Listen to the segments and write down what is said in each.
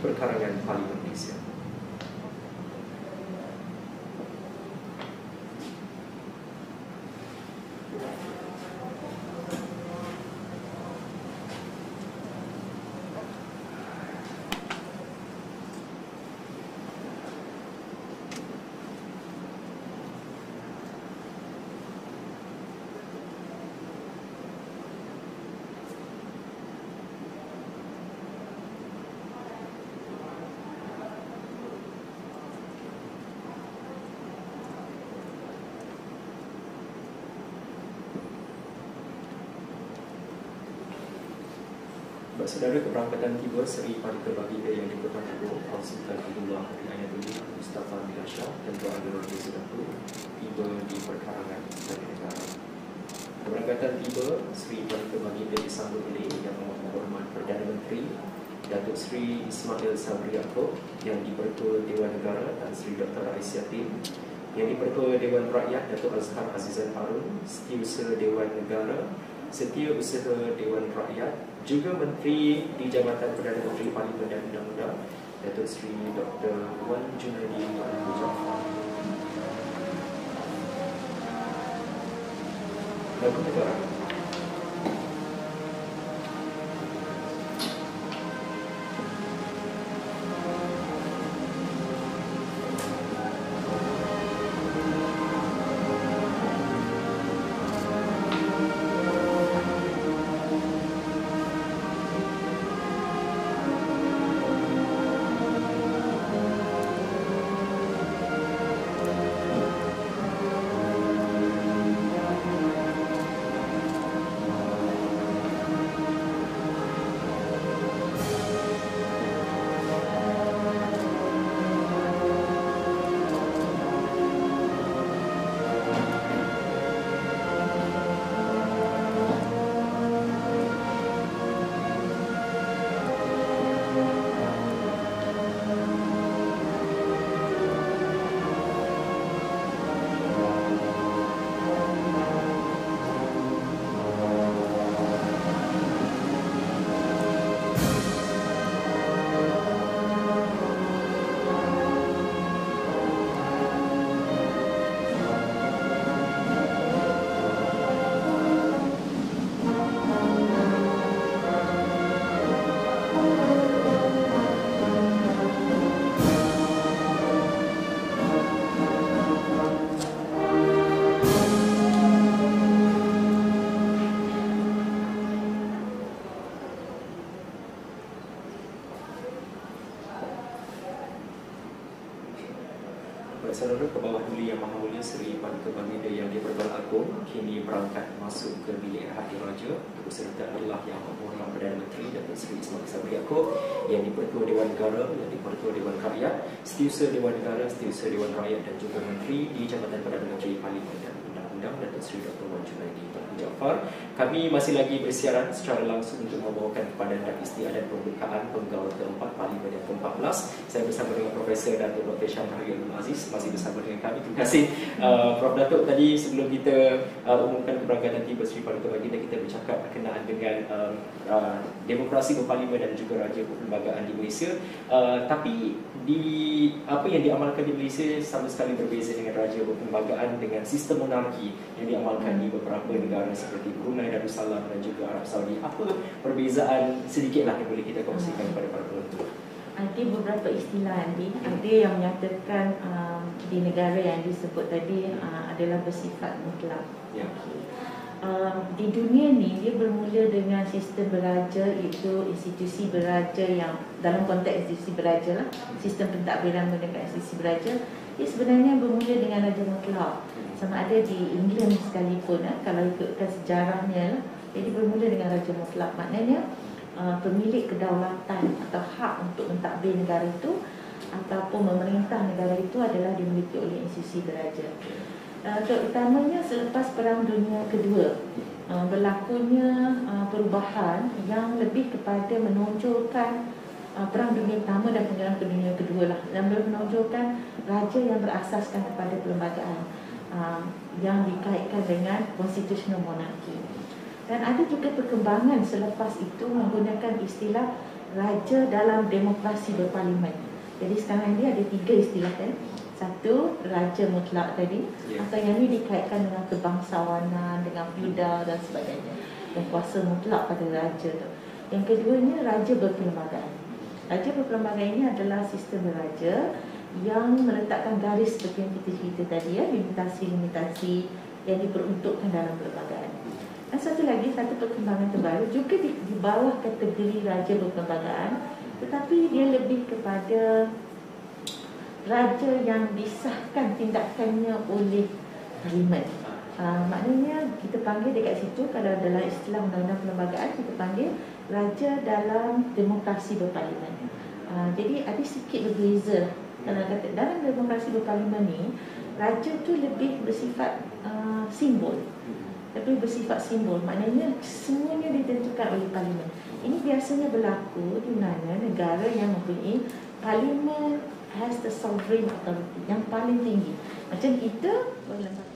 perkarangan Parlimen Malaysia. Saudara keberangkatan tiba Seri Paduka Baginda yang di-Pertuan Agong Sultan Abdullah bin Ayatullah Mustafa bin Shah dan Tuan Agong Raja Sedapur tiba di perkarangan Istana Negara. Keberangkatan tiba Seri Paduka Baginda disambut oleh Yang Amat Berhormat Perdana Menteri Datuk Seri Ismail Sabri Yaakob, Yang di-Pertua Dewan Negara Tan Sri Dr. Ais Yatin, Yang di-Pertua Dewan Rakyat Datuk Azhar Azizan Harun, Setiausaha Dewan Negara, Setiausaha Dewan Rakyat, juga Menteri di Jabatan Perdana Menteri Parlimen dan Undang-Undang Datuk Seri Dr. Wan Junaidi Abdul Jaafar. Lagu negara. Saudara, ke bawah duli Yang Maha Mulia Seri Paduka Baginda Yang di-Pertuan Agong kini berangkat masuk ke bilik Hati Raja beserta adalah Yang Berhormat Perdana Menteri Datuk Seri Ismail Sabri Yaakob, Yang di-Pertua Dewan Negara, Yang di-Pertua Dewan Rakyat, Setiausaha Dewan Negara, Setiausaha Dewan Rakyat dan juga Menteri di Jabatan Perdana Menteri Parlimen dan Undang-Undang Datuk Seri Dr. Wan Junaidi Abdul Jaafar. Kami masih lagi bersiaran secara langsung untuk membawakan kepada Hendak Istiadat pembukaan penggaul keempat Parlimen yang ke-14. Saya bersama dengan Profesor Datuk Dr. Syamhari Abdul Aziz masih bersama dengan kami. Terima kasih Prof. Datuk. Tadi sebelum kita umumkan keberangkatan tiba Seri Paduka Baginda, kita bercakap berkenaan dengan demokrasi berparlimen dan juga raja perlembagaan di Malaysia. Tapi di apa yang diamalkan di Malaysia sama sekali berbeza dengan raja perlembagaan dengan sistem monarki yang diamalkan di beberapa negara seperti Brunei Darussalam dan juga Arab Saudi. Apa perbezaan sedikitlah yang boleh kita kongsikan kepada para penonton? Ada beberapa istilah Andi. Ada yang menyatakan di negara yang disebut tadi adalah bersifat mutlak. Ya. Di dunia ni dia bermula dengan sistem beraja, iaitu institusi beraja yang dalam konteks institusi beraja lah, sistem pentadbiran menggunakan institusi beraja. Dia sebenarnya bermula dengan raja mutlak. Sama ada di England sekalipun, kalau ikutkan sejarahnya lah, jadi bermula dengan raja mutlak. Maknanya pemilik kedaulatan atau hak untuk mentadbir negara itu ataupun memerintah negara itu adalah dimiliki oleh institusi beraja. Terutamanya selepas Perang Dunia Kedua, berlakunya perubahan yang lebih kepada menonjolkan Perang Dunia Pertama dan Perang Dunia Kedua lah, dan menonjolkan raja yang berasaskan kepada perlembagaan yang dikaitkan dengan constitutional monarchy. Dan ada juga perkembangan selepas itu menggunakan istilah raja dalam demokrasi berparlimen. Jadi sekarang ini ada 3 istilah kan. Satu, raja mutlak tadi, atau yang ini dikaitkan dengan kebangsawanan, dengan feudal dan sebagainya, dan kuasa mutlak pada raja tu. Yang keduanya, raja berperlembagaan. Raja berperlembagaan ini adalah sistem beraja yang meletakkan garis seperti yang kita cerita tadi ya, limitasi-limitasi yang diperuntukkan dalam perlembagaan. Dan satu lagi, satu perkembangan terbaru juga di bawah kategori raja berperlembagaan, tetapi dia lebih kepada raja yang disahkan tindakannya oleh parlimen. Maknanya kita panggil dekat situ, kalau dalam istilah undang-undang perlembagaan, kita panggil raja dalam demokrasi berparlimen. Jadi ada sikit berbeza. Kalau kata dalam demokrasi berparlimen ni, raja tu lebih bersifat simbol. Lebih bersifat simbol, maknanya semuanya ditentukan oleh parlimen. Ini biasanya berlaku di mana negara yang mempunyai parlimen has the sovereign authority, yang paling tinggi. Macam kita berlembaga.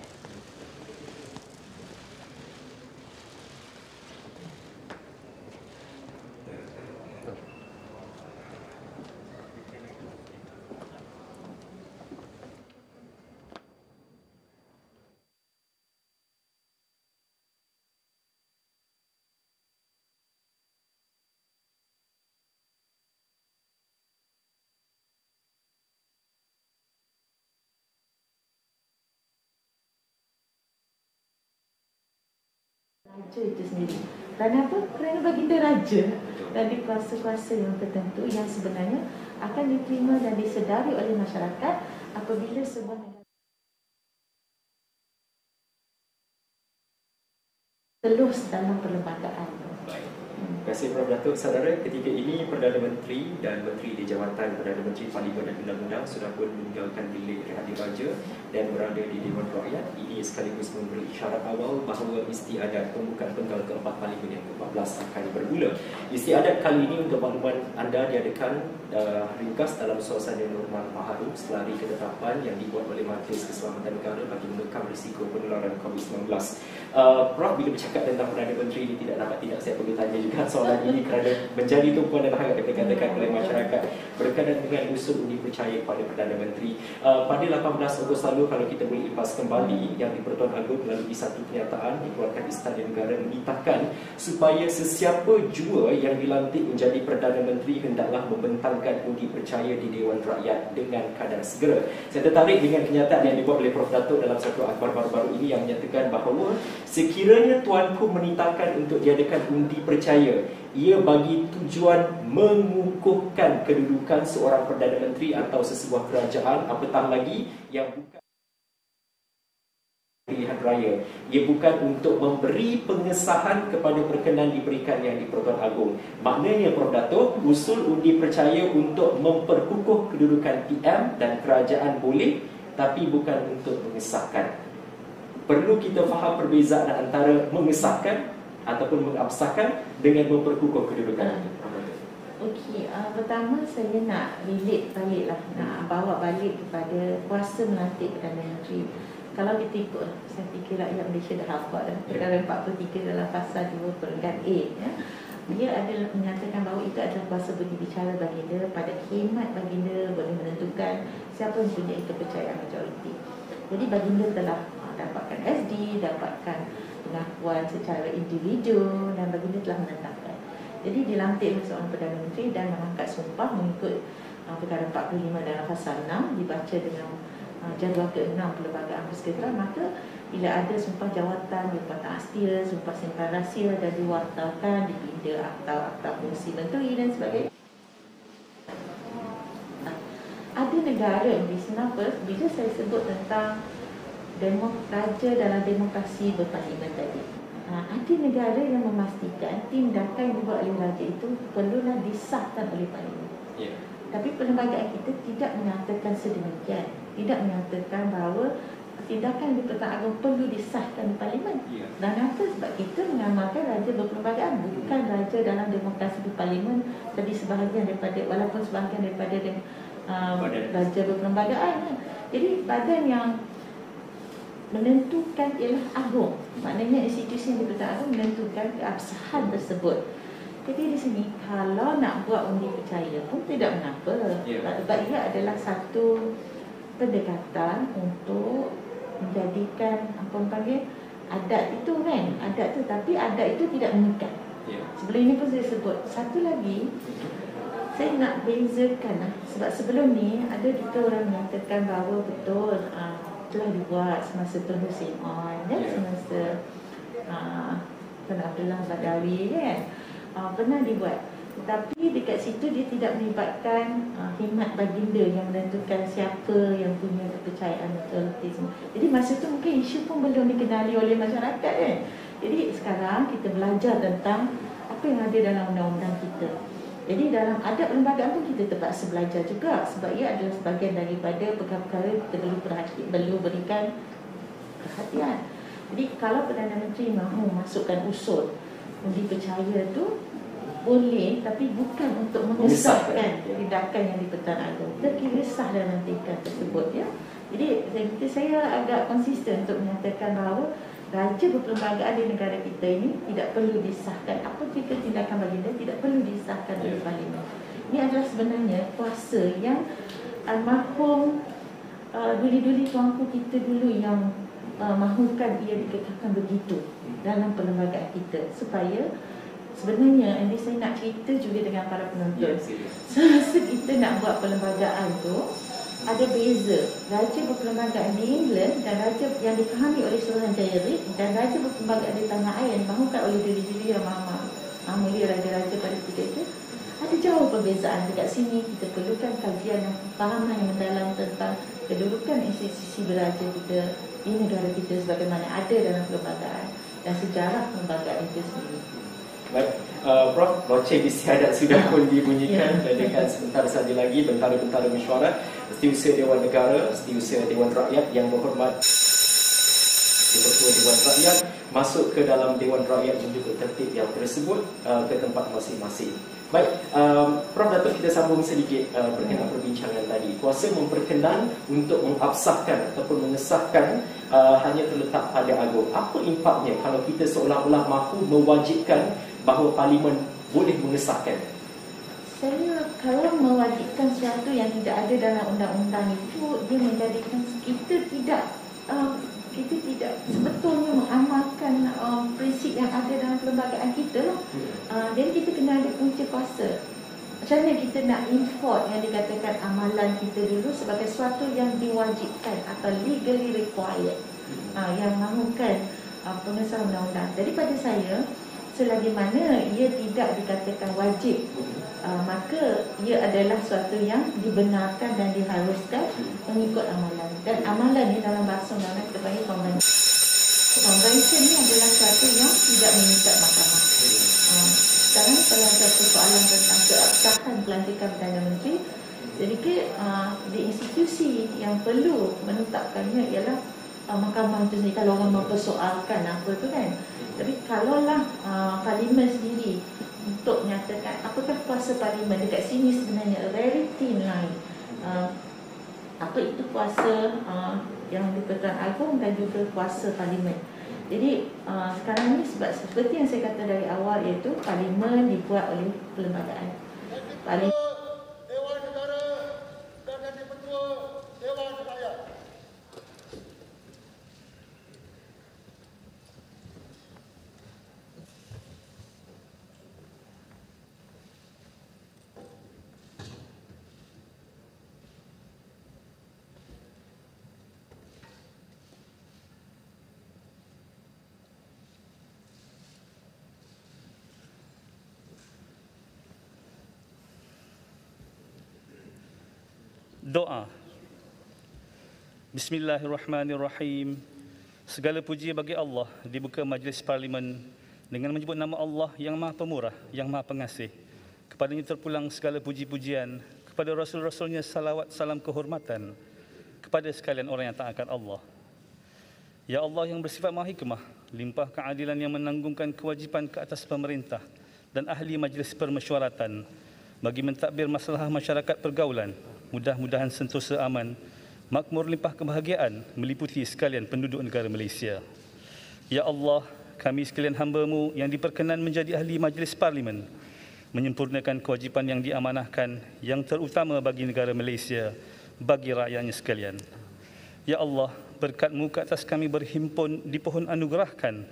Raja itu sendiri. Kerana apa? Kerana baginda raja dan di kuasa-kuasa yang tertentu yang sebenarnya akan diterima dan disedari oleh masyarakat apabila sebuah negara telus dalam perlembagaan. Terima kasih Prof. Datuk. Saudara, ketika ini Perdana Menteri dan Menteri di Jawatan Perdana Menteri Parlimen dan Undang-Undang sudah pun meninggalkan bilik Rehat Diraja dan berada di Dewan Rakyat. Ini sekaligus memberi isyarat awal bahawa istiadat pembukaan penggal keempat Parlimen yang ke-14 akan bermula. Istiadat kali ini untuk makluman anda diadakan ringkas dalam suasana normal baharu selari ketetapan yang dibuat oleh Majlis Keselamatan Negara bagi mengekang risiko penularan COVID-19. Prof, bila bercakap tentang Perdana Menteri ini tidak dapat tidak saya perlu tanya juga soalan ini kerana menjadi tumpuan dan hangat dikatakan oleh masyarakat berkaitan dengan usul undi percaya kepada Perdana Menteri. Pada 18 Ogos lalu, kalau kita boleh imbas kembali, yang di-Pertuan Agong melalui satu pernyataan dikeluarkan Istana Negara menyatakan supaya sesiapa jua yang dilantik menjadi Perdana Menteri hendaklah membentangkan undi percaya di Dewan Rakyat dengan kadar segera. Saya tertarik dengan kenyataan yang dibuat oleh Prof. Datuk dalam satu akhbar baru-baru ini yang menyatakan bahawa sekiranya Tuanku menitahkan untuk diadakan undi percaya, ia bagi tujuan mengukuhkan kedudukan seorang Perdana Menteri atau sesebuah kerajaan, apatah lagi yang bukan pilihan raya. Ia bukan untuk memberi pengesahan kepada perkenan diberikan yang di Pertuan Agong. Maknanya Prof. Datuk, usul undi percaya untuk memperkukuh kedudukan PM dan kerajaan boleh, tapi bukan untuk mengesahkan. Perlu kita faham perbezaan antara mengesahkan ataupun mengabsahkan dengan memperkukuh kedudukan itu. Okey, pertama saya nak relate baliklah, nak bawa balik kepada kuasa melantik Perdana Menteri. Kalau kita ikut, saya fikir rakyat Malaysia dah hafal dah, perkara 43 dalam pasal 2 perenggan A ya. Dia adalah menyatakan bahawa itu adalah kuasa berbicara baginda, pada khidmat baginda boleh menentukan siapa yang punya kepercayaan majoriti. Jadi baginda telah dapatkan SD, dapatkan pengakuan secara individu dan baginda telah menetapkan. Jadi dilantik seorang Perdana Menteri dan mengangkat sumpah mengikut perkara 45 dalam pasal 6 dibaca dengan jadual ke-6 Perlembagaan Persekutuan. Maka bila ada sumpah jawatan, jabatan astia, sumpah simpan rahsia dan diwartakan, dipinda akta-akta fungsi menteri dan sebagainya. Ada negara di Singapura, bila saya sebut tentang raja dalam demokrasi berparlimen tadi, ada negara yang memastikan tindakan yang dibuat oleh raja itu perlulah disahkan oleh parlimen. Tapi perlembagaan kita tidak menyatakan sedemikian, tidak menyatakan bahawa tindakan di Pertuan Agong perlu disahkan di parlimen. Dan apa? Sebab kita mengamalkan raja berperlembagaan, bukan raja dalam demokrasi berparlimen. Jadi sebahagian daripada, walaupun sebahagian daripada raja berperlembagaan. Jadi badan yang menentukan ialah Agong. Maknanya institusi yang di Pertuan Agong menentukan keabsahan tersebut. Jadi di sini kalau nak buat undi percaya pun tidak mengapa. Sebab ia adalah satu pendekatan untuk menjadikan apa orang panggil adat itu kan. Adat tu, tapi adat itu tidak mengikat. Sebelum ini pun saya sebut. Satu lagi saya nak bezakan sebab sebelum ni ada kita orang menyatakan bahawa betul telah dibuat semasa Tun Hussein On dan semasa Tun Abdullah Badawi kan, pernah dibuat. Tetapi dekat situ dia tidak melibatkan khidmat baginda yang menentukan siapa yang punya kepercayaan otoriti semua. Jadi masa tu mungkin isu pun belum dikenali oleh masyarakat kan. Jadi sekarang kita belajar tentang apa yang ada dalam undang-undang kita. Jadi dalam adat perlembagaan pun kita terpaksa belajar juga sebab ia adalah sebahagian daripada perkara-perkara kita perlu berikan perhatian. Jadi kalau Perdana Menteri mahu masukkan usul undi percaya tu boleh, tapi bukan untuk mengesahkan tindakan yang di Pertuan Agong. Kita kira sah dalam tindakan tersebut ya. Jadi saya agak konsisten untuk menyatakan bahawa raja berperlembagaan di negara kita ini tidak perlu disahkan. Apa jika tindakan baginda tidak perlu disahkan oleh Parlimen. Ini adalah sebenarnya kuasa yang almarhum duli-duli tuanku kita dulu yang mahukan ia dikekalkan begitu dalam perlembagaan kita, supaya sebenarnya ini saya nak cerita juga dengan para penonton. Semasa kita nak buat perlembagaan tu ada beza. Raja berperlembagaan di England dan raja yang difahami oleh Suruhanjaya Reid dan raja berperlembagaan di tanah air yang dimahukan oleh diri-diri yang mulia raja-raja pada ketika itu, ada jauh perbezaan. Dekat sini kita perlukan kajian dan pemahaman yang mendalam tentang kedudukan institusi beraja kita di negara kita sebagaimana ada dalam perlembagaan dan sejarah perlembagaan itu sendiri. Baik, Prof, loceng istiadat sudah pun dibunyikan dan dekat sebentar saja lagi bentara-bentara mesyuarat Setiausaha Dewan Negara, Setiausaha Dewan Rakyat yang berhormat Ketua Dewan Rakyat masuk ke dalam Dewan Rakyat menjemput tertib yang tersebut ke tempat masing-masing. Baik, Prof, Datuk kita sambung sedikit berkenaan perbincangan tadi. Kuasa memperkenan untuk mengabsahkan ataupun mengesahkan hanya terletak pada Agong. Apa impaknya kalau kita seolah-olah mahu mewajibkan bahawa Parlimen boleh mengesahkan? Saya kalau mewajibkan sesuatu yang tidak ada dalam undang-undang itu, dia menjadikan kita tidak sebetulnya mengamalkan prinsip yang ada dalam perlembagaan kita lah. Jadi kita kena ada punca kuasa. Macam mana kita nak import yang dikatakan amalan kita dulu sebagai sesuatu yang diwajibkan atau legally required, yang mahukan pengesahan undang-undang. Jadi pada saya, selagi mana ia tidak dikatakan wajib, maka ia adalah sesuatu yang dibenarkan dan diharuskan mengikut amalan. Dan amalan ni dalam bahasa undang-undang kita panggil convention. Convention ni adalah sesuatu yang tidak mengikat mahkamah. Sekarang kalau ada persoalan tentang keabsahan pelantikan Perdana Menteri, jadi di institusi yang perlu menetapkannya ialah mahkamah itu sendiri. Kalau orang mempersoalkan apa tu kan. Tapi kalaulah Parlimen sendiri untuk menyatakan apakah kuasa Parlimen, dekat sini sebenarnya a very thin line. Apa itu kuasa yang di Pertuan Agong dan juga kuasa Parlimen. Jadi sekarang ni sebab seperti yang saya kata dari awal, iaitu Parlimen dibuat oleh perlembagaan. Parlimen Dewan Negara dan Yang Di-Pertua Dewan Rakyat. Doa. Bismillahirrahmanirrahim. Segala puji bagi Allah. Dibuka majlis Parlimen dengan menyebut nama Allah yang Maha Pemurah, yang Maha Pengasih. Kepadanya terpulang segala puji-pujian, kepada Rasul-Rasulnya salawat salam kehormatan, kepada sekalian orang yang taatkan Allah. Ya Allah yang bersifat Maha Hikmah, limpah keadilan yang menanggungkan kewajipan ke atas pemerintah dan ahli majlis permesyuaratan bagi mentadbir masalah masyarakat pergaulan. Mudah-mudahan sentosa aman, makmur limpah kebahagiaan meliputi sekalian penduduk negara Malaysia. Ya Allah, kami sekalian hamba-Mu yang diperkenan menjadi ahli majlis Parlimen, menyempurnakan kewajipan yang diamanahkan yang terutama bagi negara Malaysia, bagi rakyatnya sekalian. Ya Allah, berkat-Mu ke atas kami berhimpun dipohon anugerahkan,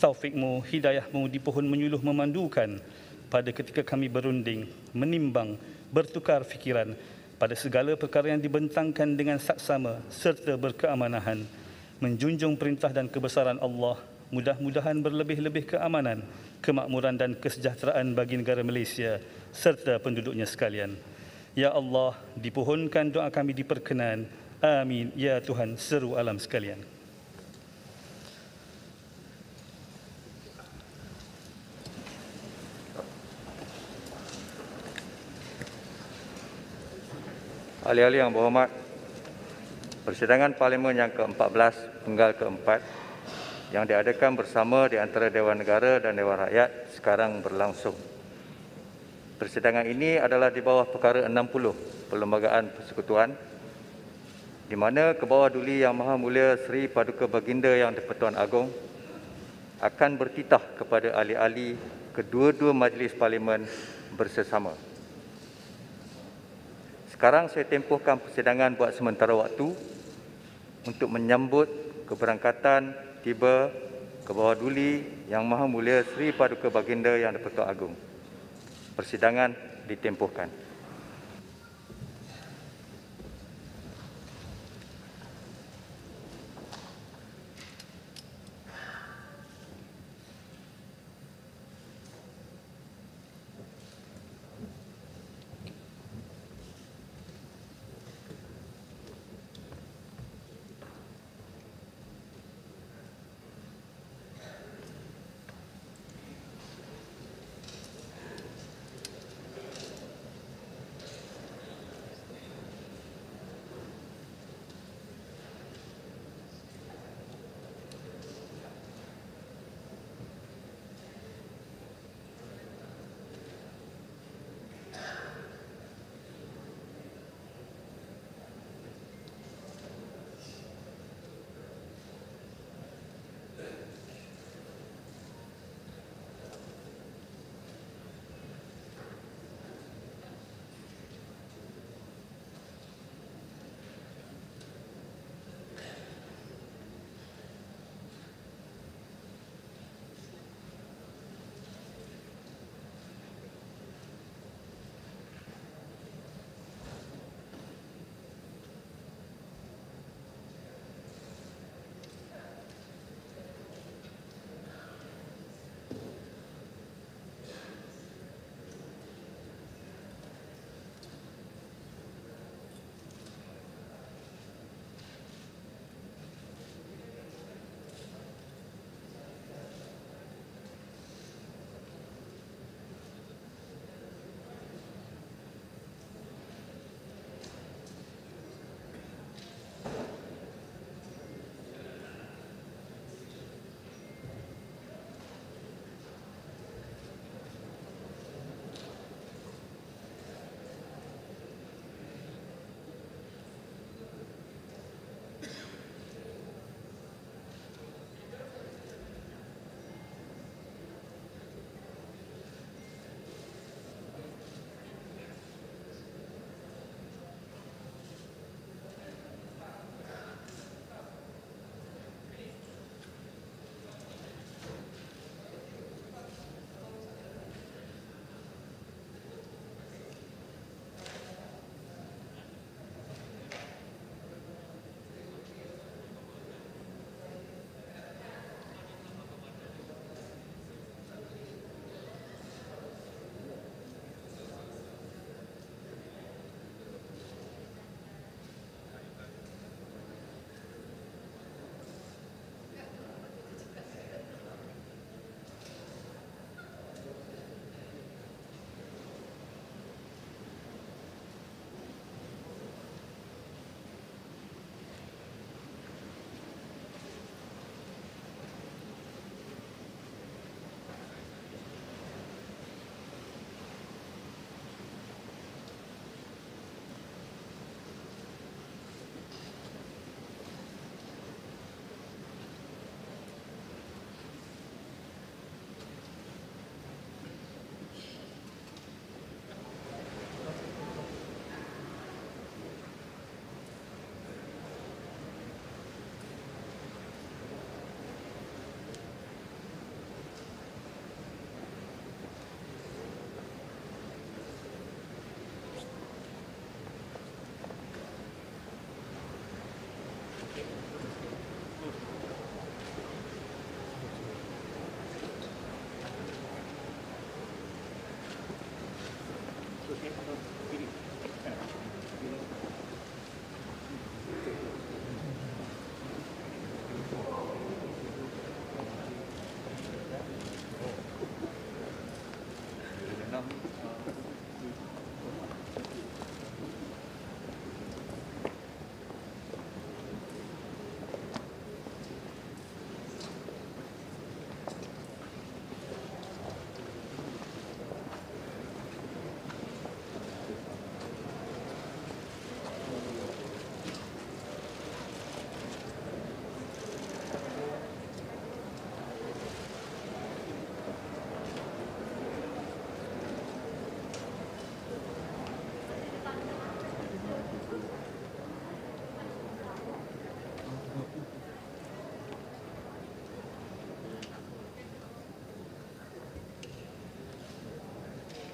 taufik-Mu, hidayah-Mu dipohon menyuluh memandukan pada ketika kami berunding, menimbang, bertukar fikiran pada segala perkara yang dibentangkan dengan saksama serta berkeamanahan, menjunjung perintah dan kebesaran Allah, mudah-mudahan berlebih-lebih keamanan, kemakmuran dan kesejahteraan bagi negara Malaysia serta penduduknya sekalian. Ya Allah, dipohonkan doa kami diperkenan. Amin ya Tuhan seru alam sekalian. Ahli-ahli yang berhormat, persidangan Parlimen yang ke-14 penggal ke-4 yang diadakan bersama di antara Dewan Negara dan Dewan Rakyat sekarang berlangsung. Persidangan ini adalah di bawah perkara 60 Perlembagaan Persekutuan, di mana Kebawah Duli Yang Maha Mulia Seri Paduka Baginda Yang di-Pertuan Agong akan bertitah kepada ahli-ahli kedua-dua majlis Parlimen bersesama. Sekarang saya tempohkan persidangan buat sementara waktu untuk menyambut keberangkatan tiba Kebawah Duli Yang Maha Mulia Seri Paduka Baginda Yang di-Pertuan Agong. Persidangan ditempohkan.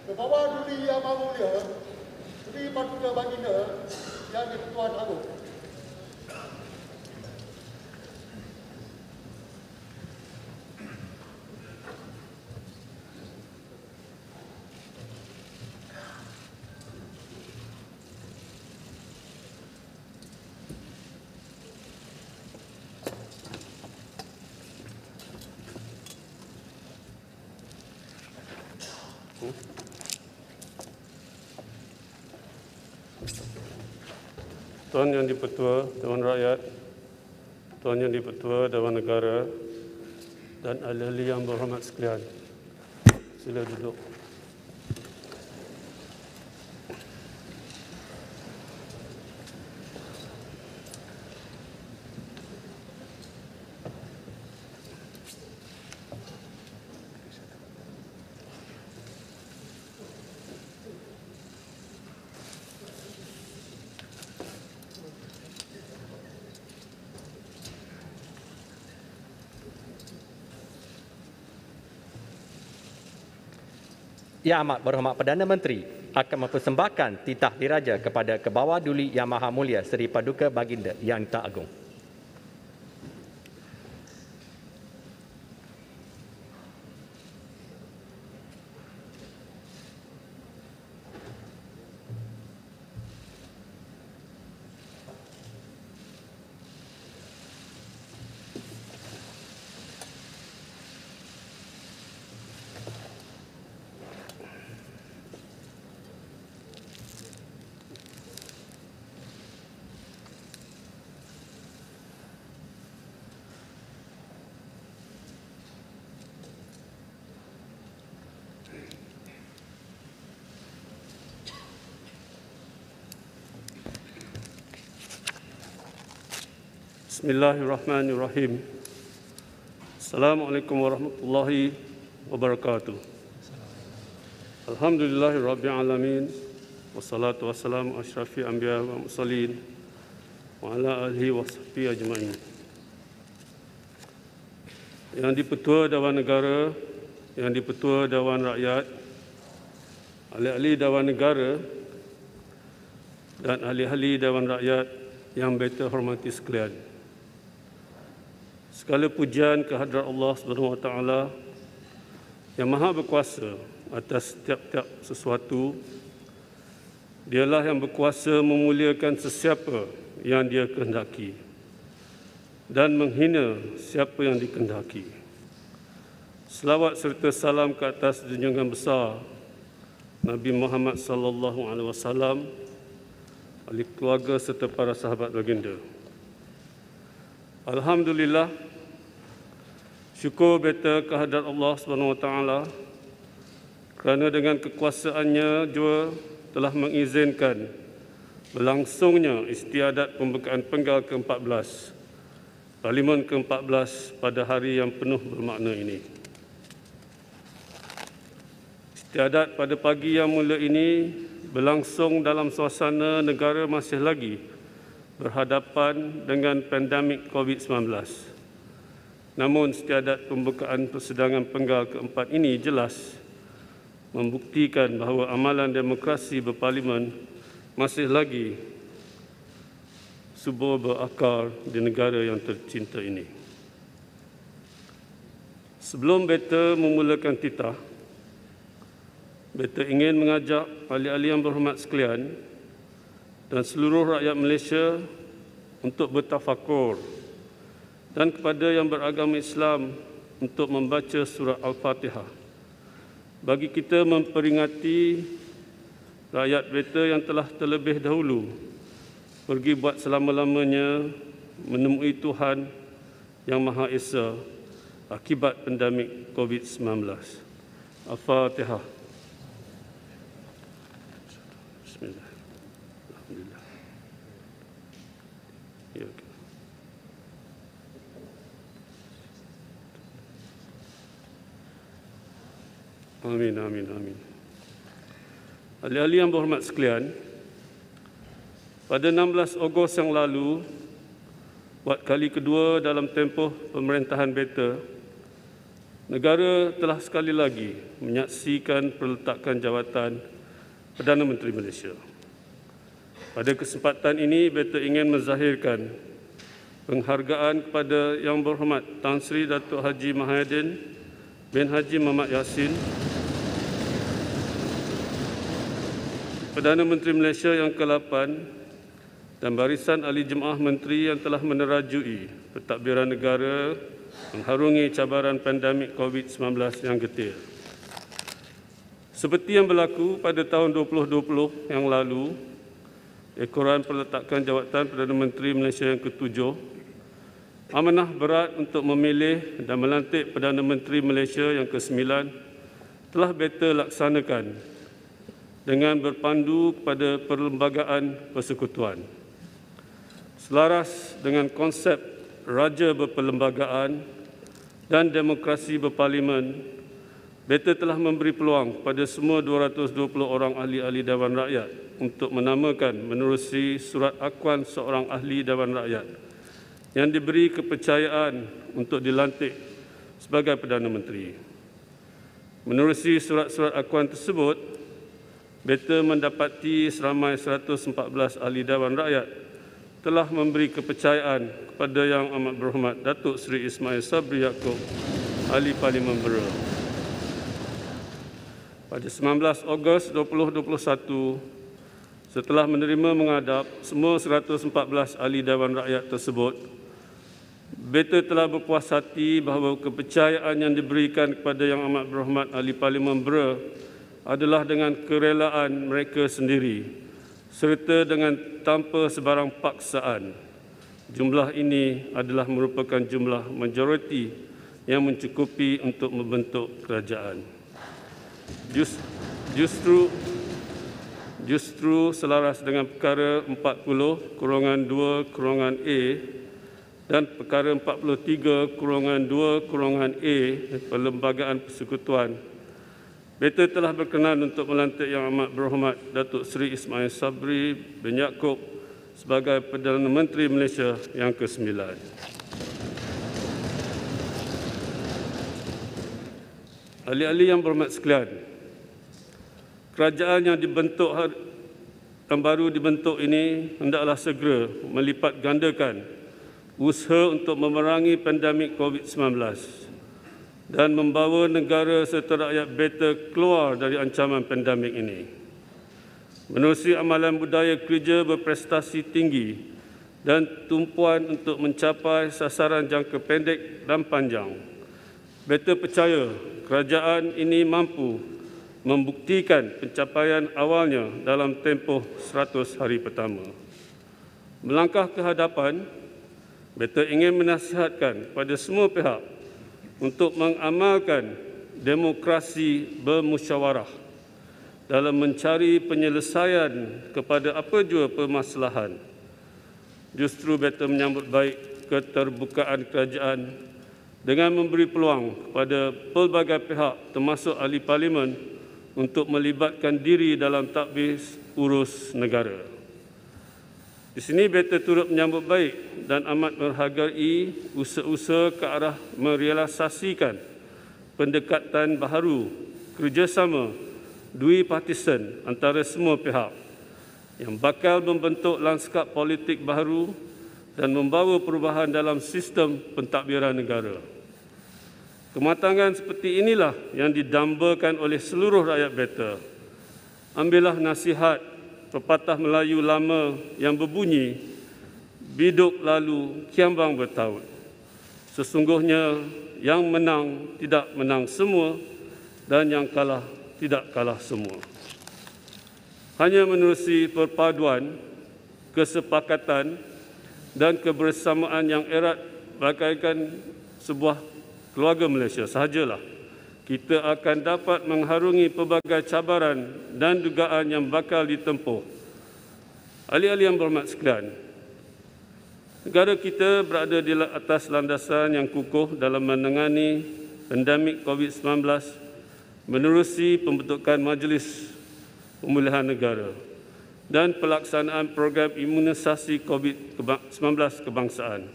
Kebawa Duli Yang Maha Mulia Sri Paduka Baginda Yang di-Pertuan Agong. Tuan Yang di-Pertua Dewan Rakyat, Tuan Yang di-Pertua Dewan Negara dan ahli-ahli yang berhormat sekalian, sila duduk. Yang Amat Berhormat Perdana Menteri akan mempersembahkan titah diraja kepada Kebawa Duli Yang Maha Mulia Seri Paduka Baginda Yang Tak Agung. Bismillahirrahmanirrahim. Assalamualaikum warahmatullahi wabarakatuh. Alhamdulillahirabbil alamin wassalatu wassalamu asyrafil anbiya wa mursalin wa ala alihi wasahbihi ajmain. Yang di-Pertua Dewan Negara, Yang di-Pertua Dewan Rakyat, ahli-ahli Dewan Negara dan ahli-ahli Dewan Rakyat yang berhormati sekalian. Segala pujian kehadrat Allah Subhanahu Wa Taala yang Maha Berkuasa atas setiap-tiap sesuatu. Dialah yang berkuasa memuliakan sesiapa yang Dia kehendaki dan menghina siapa yang dikehendaki. Selawat serta salam ke atas junjungan besar Nabi Muhammad sallallahu alaihi wasallam, ahli keluarga serta para sahabat baginda. Alhamdulillah, syukur beta kehadrat Allah Subhanahu Wa Taala kerana dengan kekuasaannya jua telah mengizinkan berlangsungnya istiadat pembukaan penggal ke-14 Parlimen ke-14 pada hari yang penuh bermakna ini. Istiadat pada pagi yang mulia ini berlangsung dalam suasana negara masih lagi berhadapan dengan pandemik COVID-19. Namun istiadat pembukaan persidangan penggal keempat ini jelas membuktikan bahawa amalan demokrasi berparlimen masih lagi subur berakar di negara yang tercinta ini. Sebelum beta memulakan titah, beta ingin mengajak ahli-ahli yang berhormat sekalian dan seluruh rakyat Malaysia untuk bertafakur dan kepada yang beragama Islam untuk membaca surah Al-Fatihah bagi kita memperingati rakyat beta yang telah terlebih dahulu pergi buat selama-lamanya menemui Tuhan yang Maha Esa akibat pandemik COVID-19. Al-Fatihah. Bismillah. Alhamdulillah. Ya, okay. Amin, amin, amin. Ahli-ahli yang berhormat sekalian, pada 16 Ogos yang lalu, buat kali kedua dalam tempoh pemerintahan beta, negara telah sekali lagi menyaksikan perletakan jawatan Perdana Menteri Malaysia. Pada kesempatan ini, beta ingin menzahirkan penghargaan kepada Yang Berhormat Tan Sri Datuk Haji Mahyadin bin Haji Muhammad Yassin, Perdana Menteri Malaysia yang ke-8 dan barisan ahli jemaah menteri yang telah menerajui pentadbiran negara mengharungi cabaran pandemik COVID-19 yang getir. Seperti yang berlaku pada tahun 2020 yang lalu, ekoran perletakan jawatan Perdana Menteri Malaysia yang ke-7, amanah berat untuk memilih dan melantik Perdana Menteri Malaysia yang ke-9 telah beta laksanakan dengan berpandu kepada Perlembagaan Persekutuan. Selaras dengan konsep Raja Berperlembagaan dan Demokrasi Berparlimen, beta telah memberi peluang kepada semua 220 orang ahli-ahli Dewan Rakyat untuk menamakan menerusi surat akuan seorang ahli Dewan Rakyat yang diberi kepercayaan untuk dilantik sebagai Perdana Menteri. Menerusi surat-surat akuan tersebut, beta mendapati seramai 114 ahli Dewan Rakyat telah memberi kepercayaan kepada Yang Amat Berhormat Datuk Seri Ismail Sabri Yaakob, Ahli Parlimen Bera. Pada 19 Ogos 2021, setelah menerima menghadap semua 114 ahli Dewan Rakyat tersebut, beta telah berpuas hati bahawa kepercayaan yang diberikan kepada Yang Amat Berhormat Ahli Parlimen Bera adalah dengan kerelaan mereka sendiri serta dengan tanpa sebarang paksaan. Jumlah ini adalah merupakan jumlah majoriti yang mencukupi untuk membentuk kerajaan. Justru selaras dengan perkara 40/2/A dan perkara 43/2/A Perlembagaan Persekutuan, beta telah berkenan untuk melantik Yang Amat Berhormat Datuk Seri Ismail Sabri bin Yaakob sebagai Perdana Menteri Malaysia yang ke-9. Ahli-ahli yang berhormat sekalian, kerajaan yang baru dibentuk ini hendaklah segera melipat gandakan usaha untuk memerangi pandemik COVID-19 dan membawa negara serta rakyat beta keluar dari ancaman pandemik ini. Menerusi amalan budaya kerja berprestasi tinggi dan tumpuan untuk mencapai sasaran jangka pendek dan panjang, beta percaya kerajaan ini mampu membuktikan pencapaian awalnya dalam tempoh 100 hari pertama. Melangkah ke hadapan, beta ingin menasihatkan kepada semua pihak untuk mengamalkan demokrasi bermusyawarah dalam mencari penyelesaian kepada apa jua permasalahan. Justru beta menyambut baik keterbukaan kerajaan dengan memberi peluang kepada pelbagai pihak termasuk ahli parlimen untuk melibatkan diri dalam tadbir urus negara. Di sini beta turut menyambut baik dan amat menghargai usaha-usaha ke arah merealisasikan pendekatan baharu kerjasama duipartisan antara semua pihak yang bakal membentuk lanskap politik baharu dan membawa perubahan dalam sistem pentadbiran negara. Kematangan seperti inilah yang didambakan oleh seluruh rakyat Beta. Ambillah nasihat pepatah Melayu lama yang berbunyi, biduk lalu kiambang bertaut. Sesungguhnya yang menang tidak menang semua dan yang kalah tidak kalah semua. Hanya menerusi perpaduan, kesepakatan dan kebersamaan yang erat bagaikan sebuah keluarga Malaysia sahajalah kita akan dapat mengharungi pelbagai cabaran dan dugaan yang bakal ditempuh. Ahli-ahli yang berhormat sekalian, negara kita berada di atas landasan yang kukuh dalam menangani pandemik COVID-19 menerusi pembentukan Majlis Pemulihan Negara dan pelaksanaan program imunisasi COVID-19 kebangsaan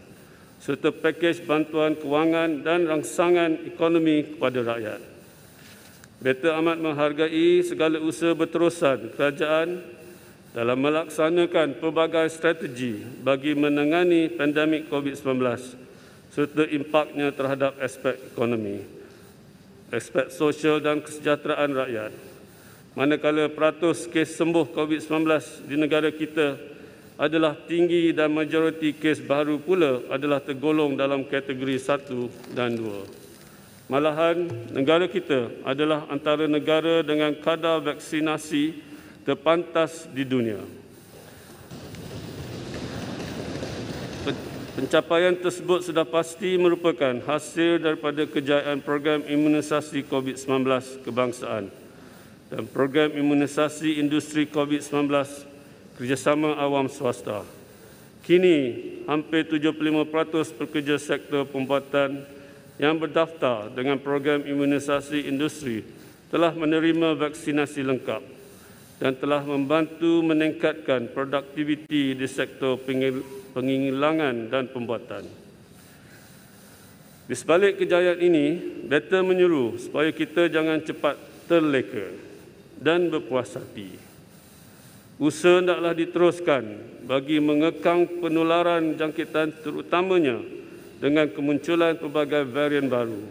serta pakej bantuan kewangan dan rangsangan ekonomi kepada rakyat. Beta amat menghargai segala usaha berterusan kerajaan dalam melaksanakan pelbagai strategi bagi menangani pandemik COVID-19 serta impaknya terhadap aspek ekonomi, aspek sosial dan kesejahteraan rakyat. Manakala peratus kes sembuh COVID-19 di negara kita adalah tinggi dan majoriti kes baru pula adalah tergolong dalam kategori 1 dan 2. Malahan, negara kita adalah antara negara dengan kadar vaksinasi terpantas di dunia. Pencapaian tersebut sudah pasti merupakan hasil daripada kejayaan program imunisasi COVID-19 kebangsaan dan program imunisasi industri COVID-19 kerjasama awam swasta. Kini, hampir 75% pekerja sektor pembuatan yang berdaftar dengan program imunisasi industri telah menerima vaksinasi lengkap dan telah membantu meningkatkan produktiviti di sektor pengilangan dan pembuatan. Di sebalik kejayaan ini, Beta menyuruh supaya kita jangan cepat terleka dan berpuas hati. Usaha hendaklah diteruskan bagi mengekang penularan jangkitan terutamanya dengan kemunculan pelbagai varian baru.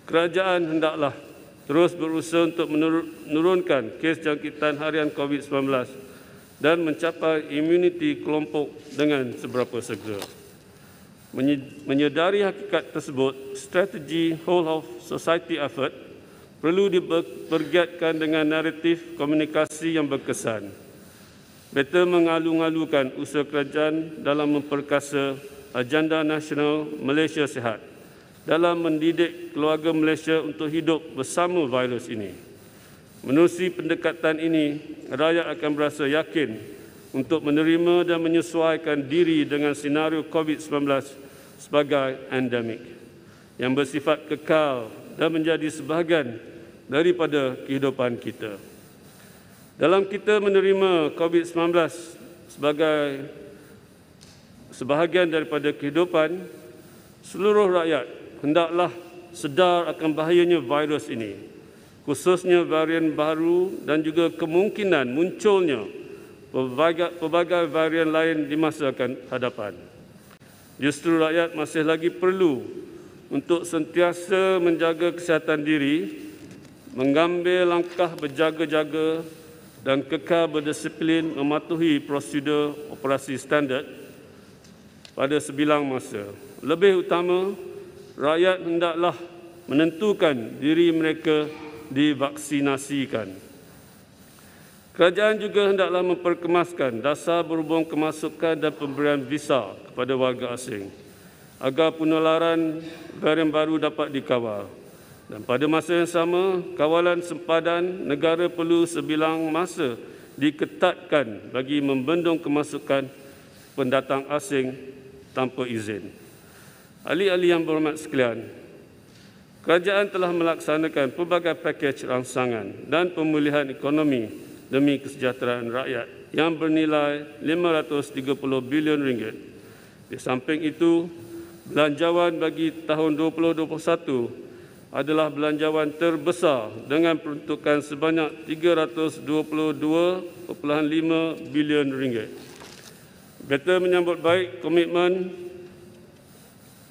Kerajaan hendaklah terus berusaha untuk menurunkan kes jangkitan harian COVID-19 dan mencapai imuniti kelompok dengan seberapa segera. Menyedari hakikat tersebut, strategi whole of society effort perlu dipergiatkan dengan naratif komunikasi yang berkesan. Beta mengalu-alukan usaha kerajaan dalam memperkasa Agenda Nasional Malaysia Sihat dalam mendidik keluarga Malaysia untuk hidup bersama virus ini. Menerusi pendekatan ini, rakyat akan berasa yakin untuk menerima dan menyesuaikan diri dengan senario COVID-19 sebagai endemik yang bersifat kekal dan menjadi sebahagian daripada kehidupan kita. Dalam kita menerima COVID-19 sebagai sebahagian daripada kehidupan, seluruh rakyat hendaklah sedar akan bahayanya virus ini, khususnya varian baru dan juga kemungkinan munculnya pelbagai varian lain di masa akan hadapan. Justru rakyat masih lagi perlu untuk sentiasa menjaga kesihatan diri, mengambil langkah berjaga-jaga dan kekal berdisiplin mematuhi prosedur operasi standard pada sebilang masa. Lebih utama, rakyat hendaklah menentukan diri mereka divaksinasikan. Kerajaan juga hendaklah memperkemaskan dasar berhubung kemasukan dan pemberian visa kepada warga asing agar penularan varian baru dapat dikawal. Dan pada masa yang sama, kawalan sempadan negara perlu sebilang masa diketatkan bagi membendung kemasukan pendatang asing tanpa izin. Ahli-ahli yang berhormat sekalian, kerajaan telah melaksanakan pelbagai pakej rangsangan dan pemulihan ekonomi demi kesejahteraan rakyat yang bernilai RM530 bilion. Di samping itu, belanjawan bagi tahun 2021 adalah belanjawan terbesar dengan peruntukan sebanyak RM322.5 bilion. Beta menyambut baik komitmen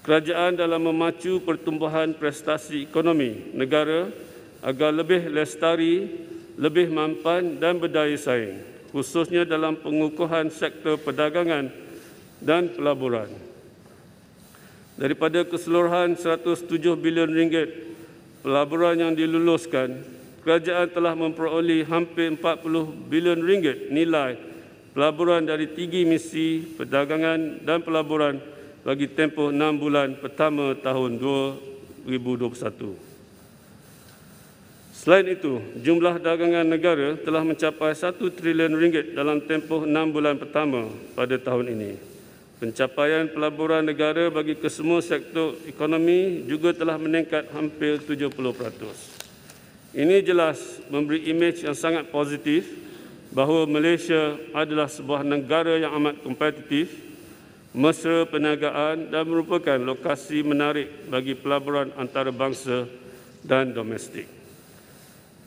kerajaan dalam memacu pertumbuhan prestasi ekonomi negara agar lebih lestari, lebih mampan dan berdaya saing, khususnya dalam pengukuhan sektor perdagangan dan pelaburan. Daripada keseluruhan 107 bilion ringgit pelaburan yang diluluskan, kerajaan telah memperoleh hampir 40 bilion ringgit nilai pelaburan dari 3 misi perdagangan dan pelaburan bagi tempoh 6 bulan pertama tahun 2021. Selain itu, jumlah dagangan negara telah mencapai 1 trilion ringgit dalam tempoh 6 bulan pertama pada tahun ini. Pencapaian pelaburan negara bagi kesemua sektor ekonomi juga telah meningkat hampir 70%. Ini jelas memberi imej yang sangat positif bahawa Malaysia adalah sebuah negara yang amat kompetitif, mesra perniagaan dan merupakan lokasi menarik bagi pelaburan antarabangsa dan domestik.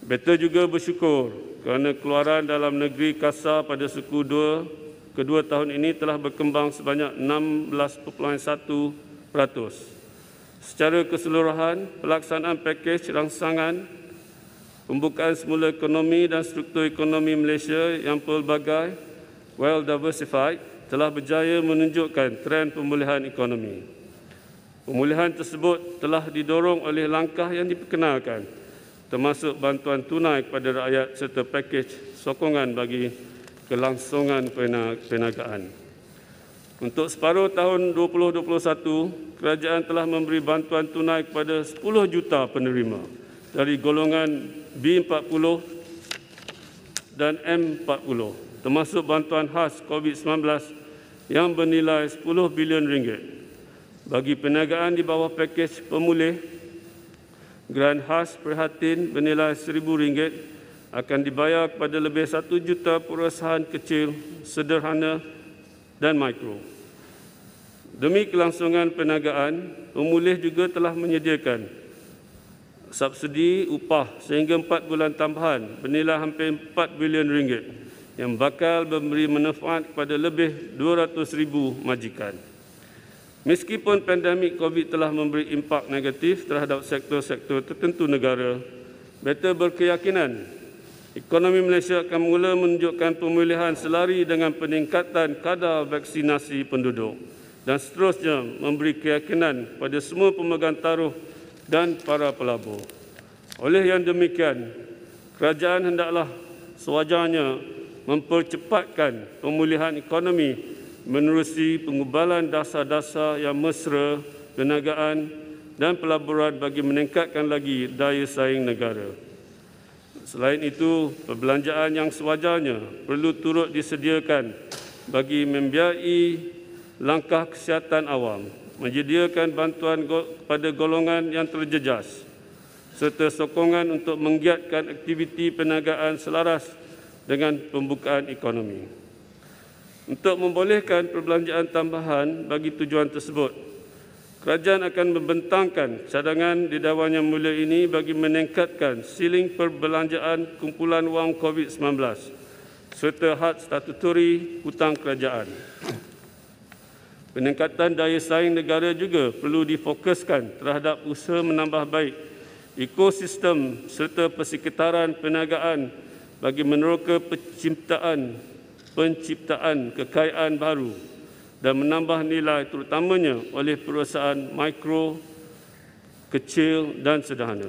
Beta juga bersyukur kerana keluaran dalam negeri kasar pada suku kedua tahun ini telah berkembang sebanyak 16.1%. Secara keseluruhan, pelaksanaan pakej rangsangan pembukaan semula ekonomi dan struktur ekonomi Malaysia yang pelbagai, well diversified, telah berjaya menunjukkan tren pemulihan ekonomi. Pemulihan tersebut telah didorong oleh langkah yang diperkenalkan, termasuk bantuan tunai kepada rakyat serta pakej sokongan bagi kelangsungan perniagaan. Untuk separuh tahun 2021, kerajaan telah memberi bantuan tunai kepada 10 juta penerima dari golongan B40 dan M40, termasuk bantuan khas COVID-19 yang bernilai 10 bilion ringgit. Bagi perniagaan di bawah pakej pemulih, geran khas prihatin bernilai RM1,000 akan dibayar kepada lebih 1 juta perusahaan kecil, sederhana dan mikro. Demi kelangsungan perniagaan, pemulih juga telah menyediakan subsidi upah sehingga 4 bulan tambahan bernilai hampir 4 bilion ringgit yang bakal memberi manfaat kepada lebih 200,000 majikan. Meskipun pandemik COVID telah memberi impak negatif terhadap sektor-sektor tertentu negara, beta berkeyakinan ekonomi Malaysia akan mula menunjukkan pemulihan selari dengan peningkatan kadar vaksinasi penduduk dan seterusnya memberi keyakinan pada semua pemegang taruh dan para pelabur. Oleh yang demikian, kerajaan hendaklah sewajarnya mempercepatkan pemulihan ekonomi menerusi pengubalan dasar-dasar yang mesra, perniagaan dan pelaburan bagi meningkatkan lagi daya saing negara. Selain itu, perbelanjaan yang sewajarnya perlu turut disediakan bagi membiayai langkah kesihatan awam, menyediakan bantuan kepada golongan yang terjejas, serta sokongan untuk menggiatkan aktiviti perniagaan selaras dengan pembukaan ekonomi. Untuk membolehkan perbelanjaan tambahan bagi tujuan tersebut, kerajaan akan membentangkan cadangan di Dewan Yang Mulia ini bagi meningkatkan siling perbelanjaan kumpulan wang COVID-19 serta had statuturi hutang kerajaan. Peningkatan daya saing negara juga perlu difokuskan terhadap usaha menambah baik ekosistem serta persekitaran perniagaan bagi meneroka penciptaan kekayaan baru dan menambah nilai terutamanya oleh perusahaan mikro, kecil dan sederhana.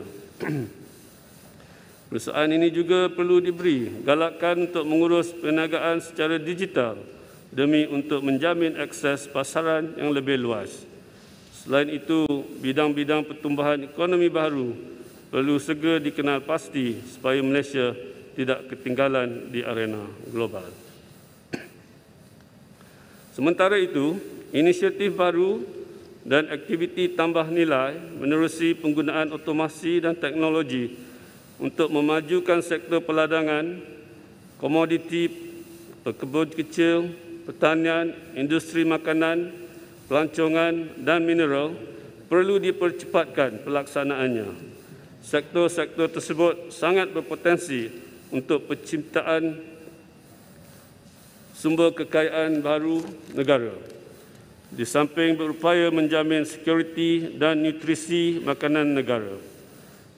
Perusahaan ini juga perlu diberi galakan untuk mengurus perniagaan secara digital demi untuk menjamin akses pasaran yang lebih luas. Selain itu, bidang-bidang pertumbuhan ekonomi baru perlu segera dikenal pasti supaya Malaysia tidak ketinggalan di arena global. Sementara itu, inisiatif baru dan aktiviti tambah nilai menerusi penggunaan otomasi dan teknologi untuk memajukan sektor peladangan, komoditi, perkebun kecil, pertanian, industri makanan, pelancongan dan mineral perlu dipercepatkan pelaksanaannya. Sektor-sektor tersebut sangat berpotensi untuk penciptaan sumber kekayaan baru negara. di samping berupaya menjamin sekuriti dan nutrisi makanan negara.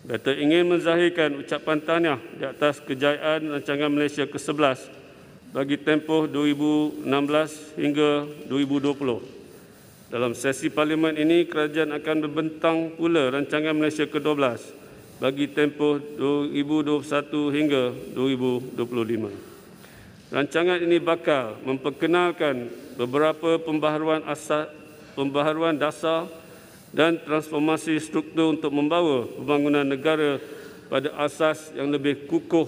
Beta ingin menzahirkan ucapan tahniah di atas kejayaan rancangan Malaysia ke-11 bagi tempoh 2016 hingga 2020. Dalam sesi parlimen ini, kerajaan akan membentang pula rancangan Malaysia ke-12 bagi tempoh 2021 hingga 2025. Rancangan ini bakal memperkenalkan beberapa pembaharuan dasar dan transformasi struktur untuk membawa pembangunan negara pada asas yang lebih kukuh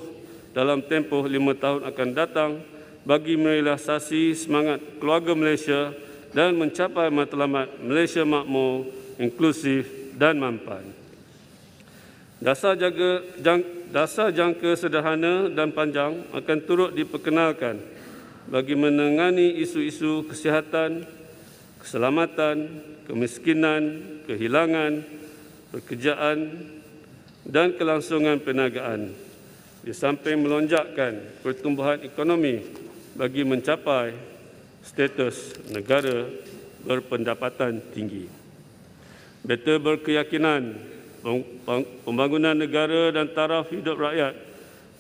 dalam tempoh 5 tahun akan datang bagi merealisasi semangat keluarga Malaysia dan mencapai matlamat Malaysia makmur, inklusif dan mampan. Dasar jangka sederhana dan panjang akan turut diperkenalkan bagi menangani isu-isu kesihatan, keselamatan, kemiskinan, kehilangan, pekerjaan dan kelangsungan perniagaan, di samping melonjakkan pertumbuhan ekonomi bagi mencapai status negara berpendapatan tinggi. Beta berkeyakinan pembangunan negara dan taraf hidup rakyat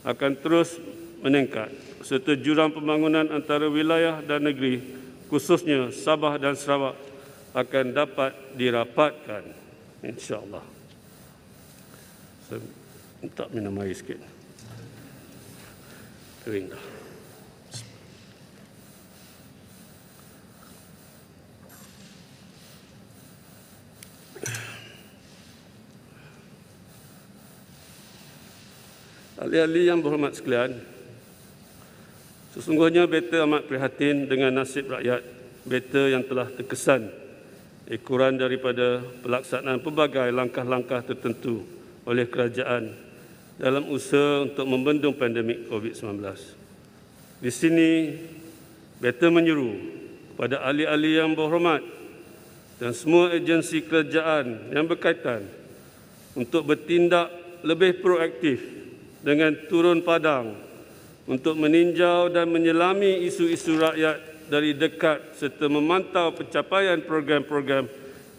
akan terus meningkat serta jurang pembangunan antara wilayah dan negeri, khususnya Sabah dan Sarawak, akan dapat dirapatkan, insya-Allah. Saya minta minum air sikit. Kering dah. Ahli-ahli yang berhormat sekalian, sesungguhnya beta amat prihatin dengan nasib rakyat beta yang telah terkesan ekoran daripada pelaksanaan pelbagai langkah-langkah tertentu oleh kerajaan dalam usaha untuk membendung pandemik COVID-19. Di sini, beta menyeru kepada ahli-ahli yang berhormat dan semua agensi kerajaan yang berkaitan untuk bertindak lebih proaktif dengan turun padang untuk meninjau dan menyelami isu-isu rakyat dari dekat serta memantau pencapaian program-program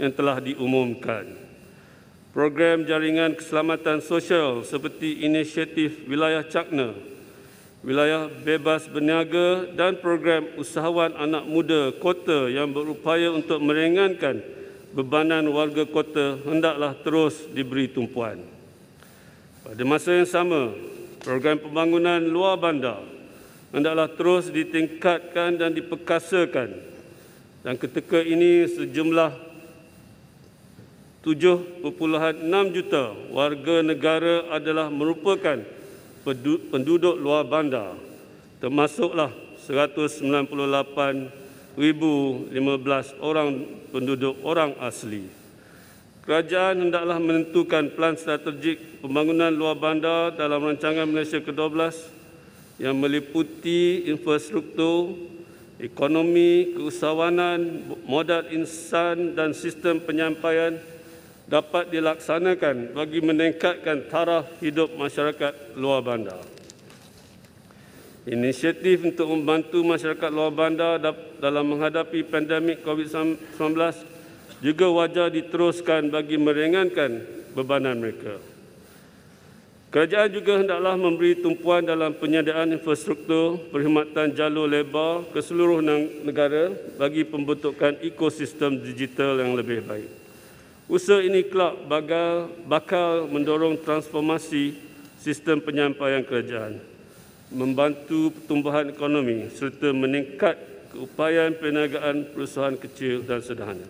yang telah diumumkan. Program jaringan keselamatan sosial seperti inisiatif Wilayah Cakna, Wilayah Bebas Berniaga dan program usahawan anak muda kota yang berupaya untuk meringankan bebanan warga kota hendaklah terus diberi tumpuan. Pada masa yang sama, program pembangunan luar bandar hendaklah terus ditingkatkan dan diperkasakan. Dan ketika ini sejumlah 7.6 juta warga negara adalah merupakan penduduk luar bandar, termasuklah 198,015 orang penduduk orang asli. Kerajaan hendaklah menentukan plan strategik pembangunan luar bandar dalam rancangan Malaysia ke-12 yang meliputi infrastruktur, ekonomi, keusahawanan, modal insan dan sistem penyampaian dapat dilaksanakan bagi meningkatkan taraf hidup masyarakat luar bandar. Inisiatif untuk membantu masyarakat luar bandar dalam menghadapi pandemik COVID-19 juga wajar diteruskan bagi meringankan bebanan mereka. Kerajaan juga hendaklah memberi tumpuan dalam penyediaan infrastruktur perkhidmatan jalur lebar ke seluruh negara bagi pembentukan ekosistem digital yang lebih baik. Usaha ini kelak bakal mendorong transformasi sistem penyampaian kerajaan, membantu pertumbuhan ekonomi serta meningkat keupayaan perniagaan perusahaan kecil dan sederhana.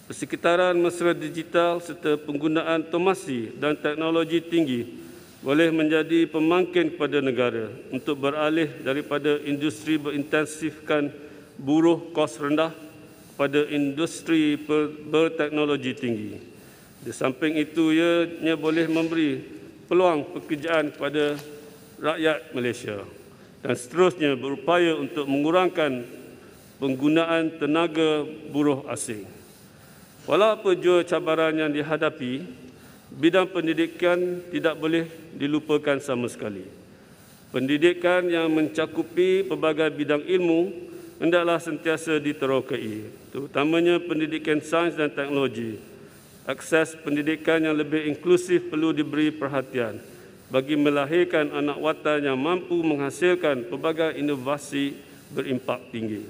Persekitaran mesra digital serta penggunaan otomasi dan teknologi tinggi boleh menjadi pemangkin kepada negara untuk beralih daripada industri berintensifkan buruh kos rendah kepada industri berteknologi tinggi. Di samping itu, ianya boleh memberi peluang pekerjaan kepada rakyat Malaysia dan seterusnya berupaya untuk mengurangkan penggunaan tenaga buruh asing. Walau apa jua cabaran yang dihadapi, bidang pendidikan tidak boleh dilupakan sama sekali. Pendidikan yang mencakupi pelbagai bidang ilmu hendaklah sentiasa diterokai, terutamanya pendidikan sains dan teknologi. Akses pendidikan yang lebih inklusif perlu diberi perhatian bagi melahirkan anak watan yang mampu menghasilkan pelbagai inovasi berimpak tinggi.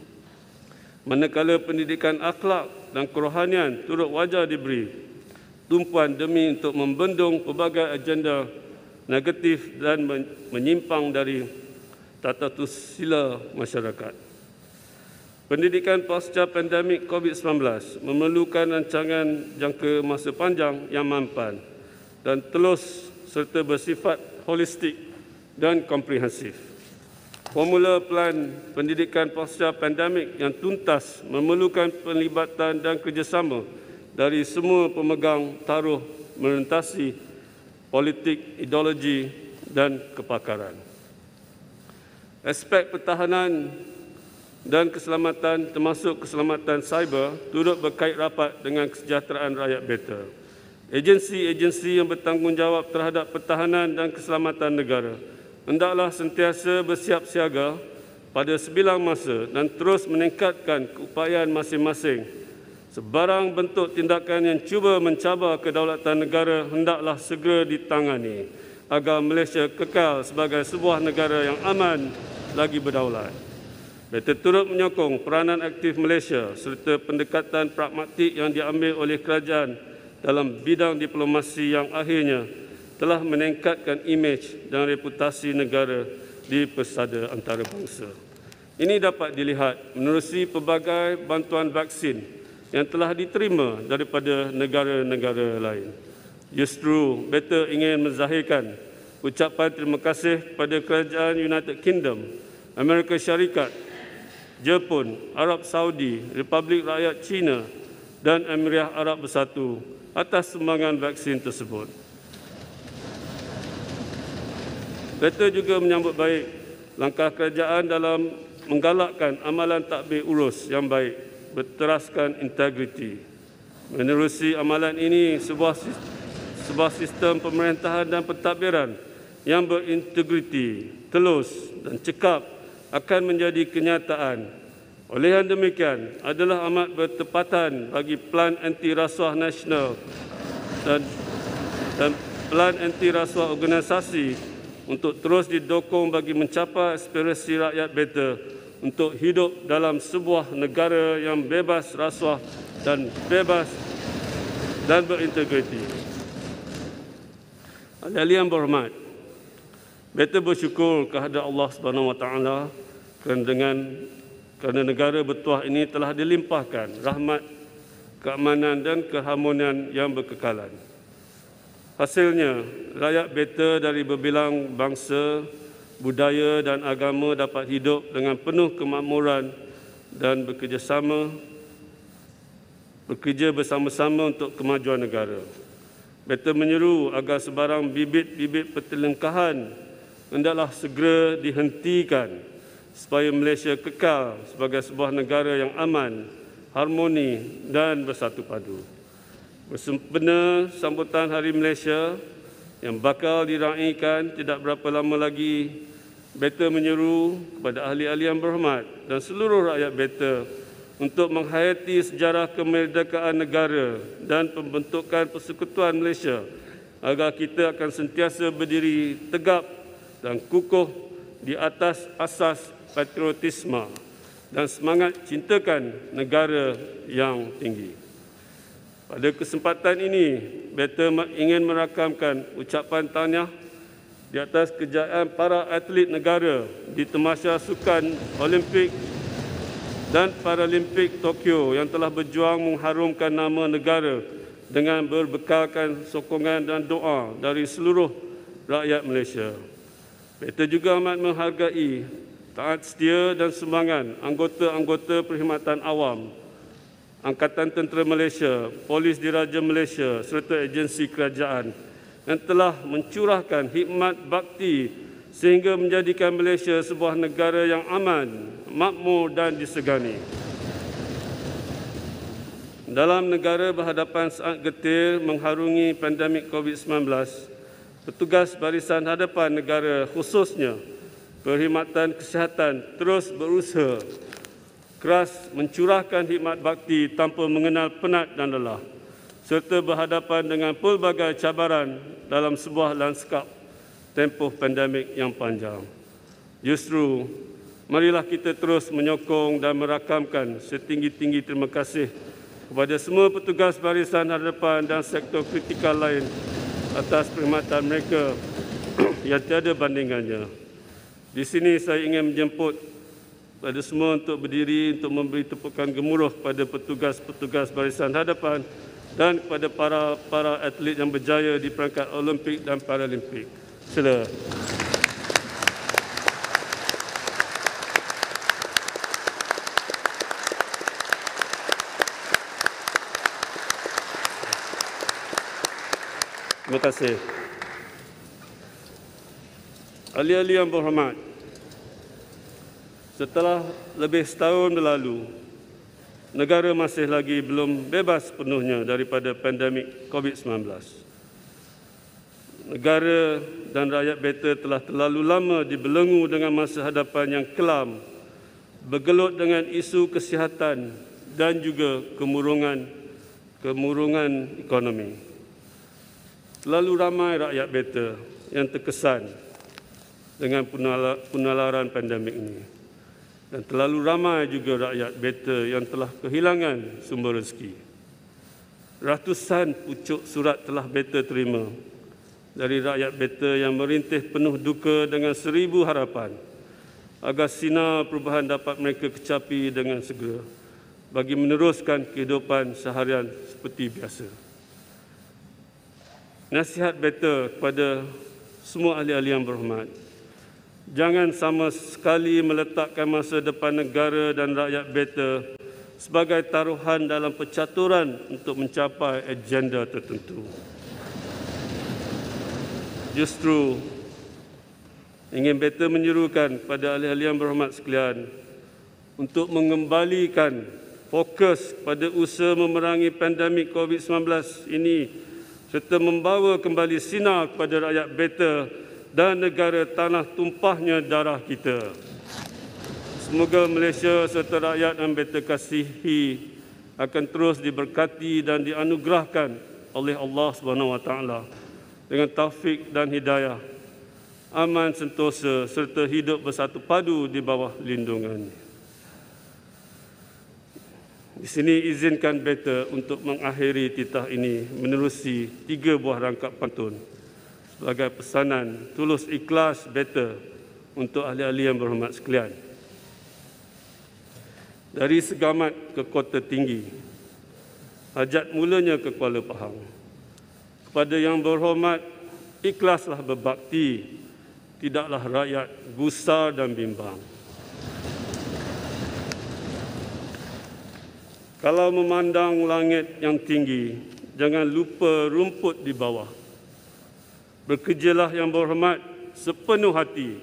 Manakala pendidikan akhlak dan kerohanian turut wajar diberi tumpuan demi untuk membendung pelbagai agenda negatif dan menyimpang dari tata sila masyarakat. Pendidikan pasca pandemik COVID-19 memerlukan rancangan jangka masa panjang yang mampan dan telus serta bersifat holistik dan komprehensif. Formula plan pendidikan pasca pandemik yang tuntas memerlukan penlibatan dan kerjasama dari semua pemegang taruh merentasi politik, ideologi dan kepakaran. Aspek pertahanan dan keselamatan termasuk keselamatan cyber turut berkait rapat dengan kesejahteraan rakyat beta. Agensi-agensi yang bertanggungjawab terhadap pertahanan dan keselamatan negara hendaklah sentiasa bersiap siaga pada sebilang masa dan terus meningkatkan keupayaan masing-masing. Sebarang bentuk tindakan yang cuba mencabar kedaulatan negara hendaklah segera ditangani agar Malaysia kekal sebagai sebuah negara yang aman lagi berdaulat. Beta turut menyokong peranan aktif Malaysia serta pendekatan pragmatik yang diambil oleh kerajaan dalam bidang diplomasi yang akhirnya telah meningkatkan imej dan reputasi negara di pesada antarabangsa. Ini dapat dilihat menerusi pelbagai bantuan vaksin yang telah diterima daripada negara-negara lain. Justru, beta ingin menzahirkan ucapan terima kasih kepada kerajaan United Kingdom, Amerika Syarikat, Jepun, Arab Saudi, Republik Rakyat China dan Emirat Arab Bersatu atas sumbangan vaksin tersebut. Beta juga menyambut baik langkah kerajaan dalam menggalakkan amalan takbir urus yang baik berteraskan integriti. Menerusi amalan ini, sebuah sistem pemerintahan dan pentadbiran yang berintegriti, telus dan cekap akan menjadi kenyataan. Oleh yang demikian, adalah amat bertepatan bagi Pelan Anti Rasuah Nasional dan Pelan Anti Rasuah Organisasi untuk terus didokong bagi mencapai aspirasi rakyat beta untuk hidup dalam sebuah negara yang bebas rasuah dan bebas dan berintegriti. Ahli-ahli yang berhormat, beta bersyukur kehadrat Allah Subhanahu Wa Taala kerana negara bertuah ini telah dilimpahkan rahmat, keamanan dan keharmonian yang berkekalan. Hasilnya, rakyat beta dari berbilang bangsa, budaya dan agama dapat hidup dengan penuh kemakmuran dan bekerja bersama-sama untuk kemajuan negara. Beta menyeru agar sebarang bibit-bibit pertelingkahan hendaklah segera dihentikan supaya Malaysia kekal sebagai sebuah negara yang aman, harmoni dan bersatu padu. Bersempena sambutan Hari Malaysia yang bakal diraikan tidak berapa lama lagi, beta menyeru kepada ahli-ahli yang berhormat dan seluruh rakyat beta untuk menghayati sejarah kemerdekaan negara dan pembentukan Persekutuan Malaysia agar kita akan sentiasa berdiri tegap dan kukuh di atas asas patriotisme dan semangat cintakan negara yang tinggi. Pada kesempatan ini, beta ingin merakamkan ucapan tahniah di atas kejayaan para atlet negara di Tamasya Sukan Olimpik dan Paralimpik Tokyo yang telah berjuang mengharumkan nama negara dengan berbekalkan sokongan dan doa dari seluruh rakyat Malaysia. Beta juga amat menghargai taat setia dan sumbangan anggota-anggota perkhidmatan awam, Angkatan Tentera Malaysia, Polis Diraja Malaysia serta agensi kerajaan yang telah mencurahkan khidmat bakti sehingga menjadikan Malaysia sebuah negara yang aman, makmur dan disegani. Dalam negara berhadapan saat getir mengharungi pandemik COVID-19, petugas barisan hadapan negara khususnya Perkhidmatan Kesihatan terus berusaha keras mencurahkan khidmat bakti tanpa mengenal penat dan lelah, serta berhadapan dengan pelbagai cabaran dalam sebuah lanskap tempoh pandemik yang panjang. Justru, marilah kita terus menyokong dan merakamkan setinggi-tinggi terima kasih kepada semua petugas barisan hadapan dan sektor kritikal lain atas perkhidmatan mereka yang tiada bandingannya. Di sini saya ingin menjemput pada semua untuk berdiri untuk memberi tepukan gemuruh kepada petugas-petugas barisan hadapan dan kepada para atlet yang berjaya di perangkat Olimpik dan Paralimpik. Sila. Terima kasih. Ahli-ahli yang berhormat, setelah lebih setahun berlalu, negara masih lagi belum bebas penuhnya daripada pandemik COVID-19. Negara dan rakyat beta telah terlalu lama dibelenggu dengan masa hadapan yang kelam, bergelut dengan isu kesihatan dan juga kemurungan ekonomi. Terlalu ramai rakyat beta yang terkesan dengan penularan pandemik ini. Dan terlalu ramai juga rakyat beta yang telah kehilangan sumber rezeki. Ratusan pucuk surat telah beta terima dari rakyat beta yang merintih penuh duka dengan 1000 harapan agar sinar perubahan dapat mereka kecapi dengan segera bagi meneruskan kehidupan seharian seperti biasa. Nasihat beta kepada semua ahli-ahli yang berhormat, jangan sama sekali meletakkan masa depan negara dan rakyat beta sebagai taruhan dalam percaturan untuk mencapai agenda tertentu. Justru, ingin beta menyerukan kepada ahli-ahli yang berhormat sekalian untuk mengembalikan fokus pada usaha memerangi pandemik COVID-19 ini serta membawa kembali sinar kepada rakyat beta dan negara tanah tumpahnya darah kita. Semoga Malaysia serta rakyat yang beta kasihi akan terus diberkati dan dianugerahkan oleh Allah SWT dengan taufik dan hidayah, aman sentosa serta hidup bersatu padu di bawah lindungannya. Di sini izinkan beta untuk mengakhiri titah ini menerusi 3 buah rangkap pantun sebagai pesanan tulus ikhlas beta untuk ahli-ahli yang berhormat sekalian. Dari Segamat ke Kota Tinggi, hajat mulanya ke Kuala Pahang. Kepada yang berhormat, ikhlaslah berbakti, tidaklah rakyat gusar dan bimbang. Kalau memandang langit yang tinggi, jangan lupa rumput di bawah. Bekerjalah yang berhormat sepenuh hati,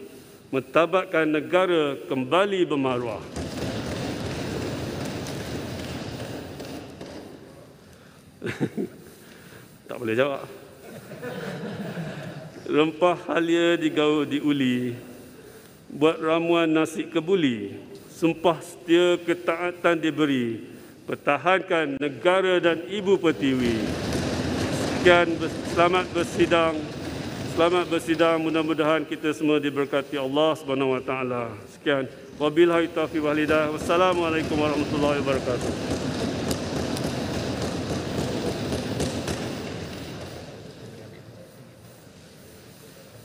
mentabatkan negara kembali bermaruah. Tak boleh jawab. Rempah halia digaul di uli, buat ramuan nasi kebuli, sumpah setia ketaatan diberi, pertahankan negara dan ibu pertiwi. Sekian, selamat bersidang, mudah-mudahan kita semua diberkati Allah SWT. Sekian, wabillahi taufiq wal hidayah. Wassalamualaikum warahmatullahi wabarakatuh.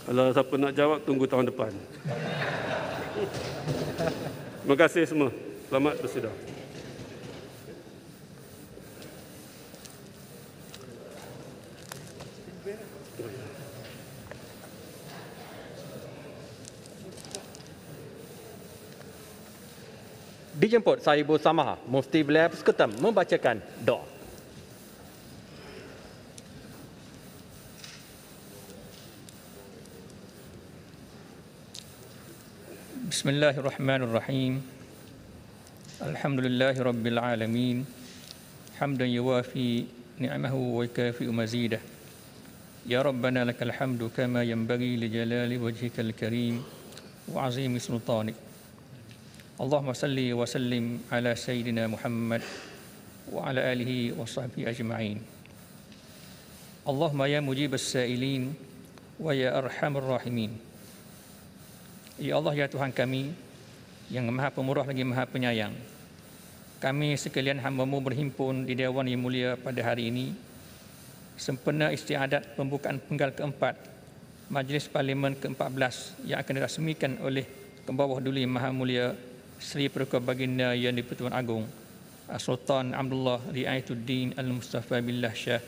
Kalau siapa nak jawab, tunggu tahun depan. Terima kasih semua. Selamat bersidang. Dijemput Sahibul Samaha, Mufti Wilayah Persekutuan membacakan doa. Bismillahirrahmanirrahim. Alhamdulillahi Rabbil Alamin. Hamdan yuwafi ni'amahu wa yukafi'u mazidah. Ya Rabbana lakal hamdu kama yanbaghi li jalali wajhikal karim wa azimi sultanik. Allahumma salli wa sallim ala Sayyidina Muhammad wa ala alihi wa sahbihi ajma'in. Allahumma ya mujibas sa'ilin wa ya arhamar rahimin. Ya Allah, ya Tuhan kami yang Maha Pemurah lagi Maha Penyayang, kami sekalian hamba-Mu berhimpun di Dewan yang mulia pada hari ini sempena istiadat pembukaan penggal keempat Majlis Parlimen ke-14 yang akan dirasmikan oleh Kebawah Duli Maha Mulia Seri Paduka Baginda Yang di-Pertuan Agong Sultan Abdullah Riayatuddin Al-Mustafa Billah Shah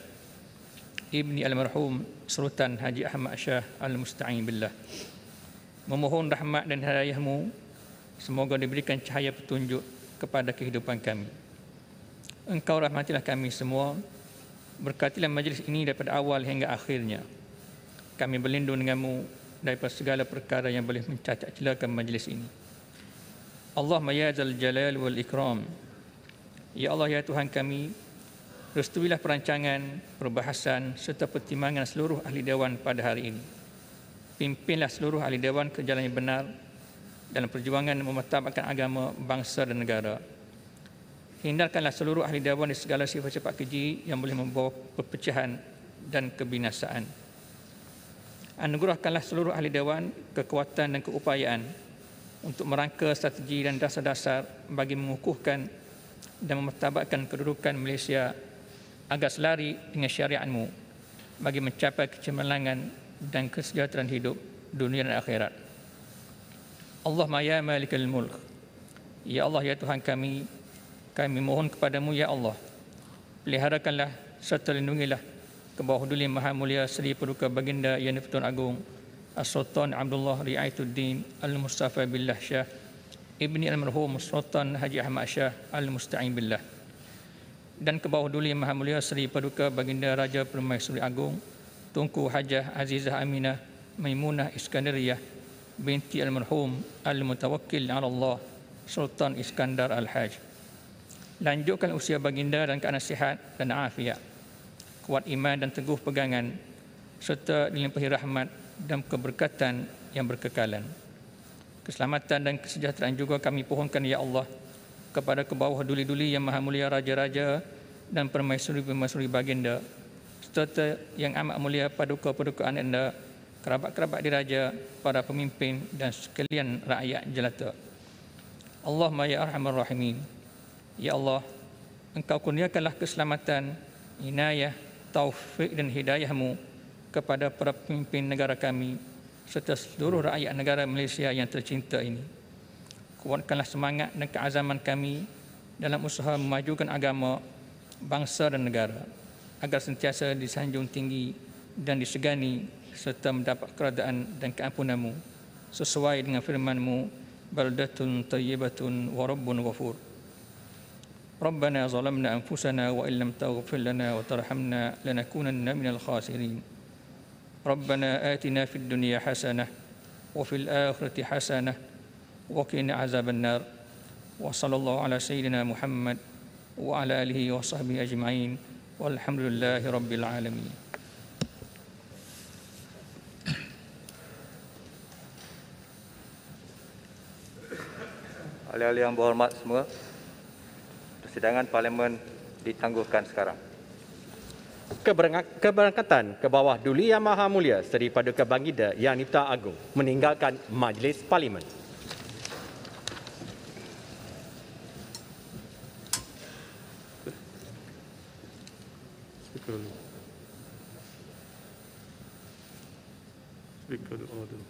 Ibni Almarhum Sultan Haji Ahmad Shah Al-Musta'in Billah. Memohon rahmat dan hidayah-Mu semoga diberikan cahaya petunjuk kepada kehidupan kami. Engkau rahmatilah kami semua, berkatilah majlis ini daripada awal hingga akhirnya. Kami berlindung dengan-Mu daripada segala perkara yang boleh mencacat celakan majlis ini. Allahumma ya zal jalal wal ikram. Ya Allah, ya Tuhan kami, restuilah perancangan, perbahasan serta pertimbangan seluruh ahli dewan pada hari ini. Pimpinlah seluruh ahli dewan ke jalan yang benar dalam perjuangan memartabatkan agama, bangsa dan negara. Hindarkanlah seluruh ahli dewan dari segala sifat-sifat keji yang boleh membawa perpecahan dan kebinasaan. Anugerahkanlah seluruh ahli dewan kekuatan dan keupayaan untuk merangka strategi dan dasar-dasar bagi mengukuhkan dan memartabatkan kedudukan Malaysia agar selari dengan syariat-Mu bagi mencapai kecemerlangan dan kesejahteraan hidup dunia dan akhirat. Allahumma ya malikal mulk. Ya Allah, ya Tuhan kami, kami mohon kepadamu ya Allah, peliharakanlah serta lindungilah Kebawah Duli Maha Mulia Seri Paduka Baginda Yang di-Pertuan Agong Sultan Abdullah Riayatuddin Al-Mustafa Billah Shah Ibni Almarhum Sultan Haji Ahmad Shah Al-Musta'in Billah, dan Kebawah Duli Maha Mulia Seri Paduka Baginda Raja Permaisuri Agong Tunku Hajah Azizah Aminah Maimunah Iskandariyah binti Almarhum Al-Mutawakkil ala Allah Sultan Iskandar Al-Haj. Lanjutkan usia baginda dan keadaan sihat dan afiat, kuat iman dan teguh pegangan, serta dilimpahi rahmat dan keberkatan yang berkekalan. Keselamatan dan kesejahteraan juga kami pohonkan ya Allah kepada Kebawah Duli-Duli Yang Maha Mulia Raja-Raja dan Permaisuri-Permaisuri Baginda, serta yang amat mulia paduka-paduka anda, kerabat-kerabat diraja, para pemimpin dan sekalian rakyat jelata. Allahumma ya arhamar rahimin. Ya Allah, Engkau kurniakanlah keselamatan, inayah, taufik dan hidayah-Mu kepada para pemimpin negara kami serta seluruh rakyat negara Malaysia yang tercinta ini. Kuatkanlah semangat dan keazaman kami dalam usaha memajukan agama, bangsa dan negara agar sentiasa disanjung tinggi dan disegani serta mendapat keredaan dan keampunan-Mu sesuai dengan firman-Mu, baldatun tayyibatun wa rabbun ghafur. Rabbana zalamna anfusana wa illam taghfir lana wa tarhamna lanakunanna minal khasirin. Rabbana atina fid dunya hasanah wa fil akhirati hasanah wa qina azaban nar. Wa sallallahu ala sayyidina Muhammad wa ala alihi wa sahbihi ajma'in. Walhamdulillahi rabbil alamin. Ahli-ahli yang berhormat semua, persidangan parlimen ditangguhkan sekarang. Keberangkatan Kebawah Duli Yang Maha Mulia Seri Paduka Baginda Yang di-Pertuan Agong meninggalkan Majlis Parlimen. Speaker order.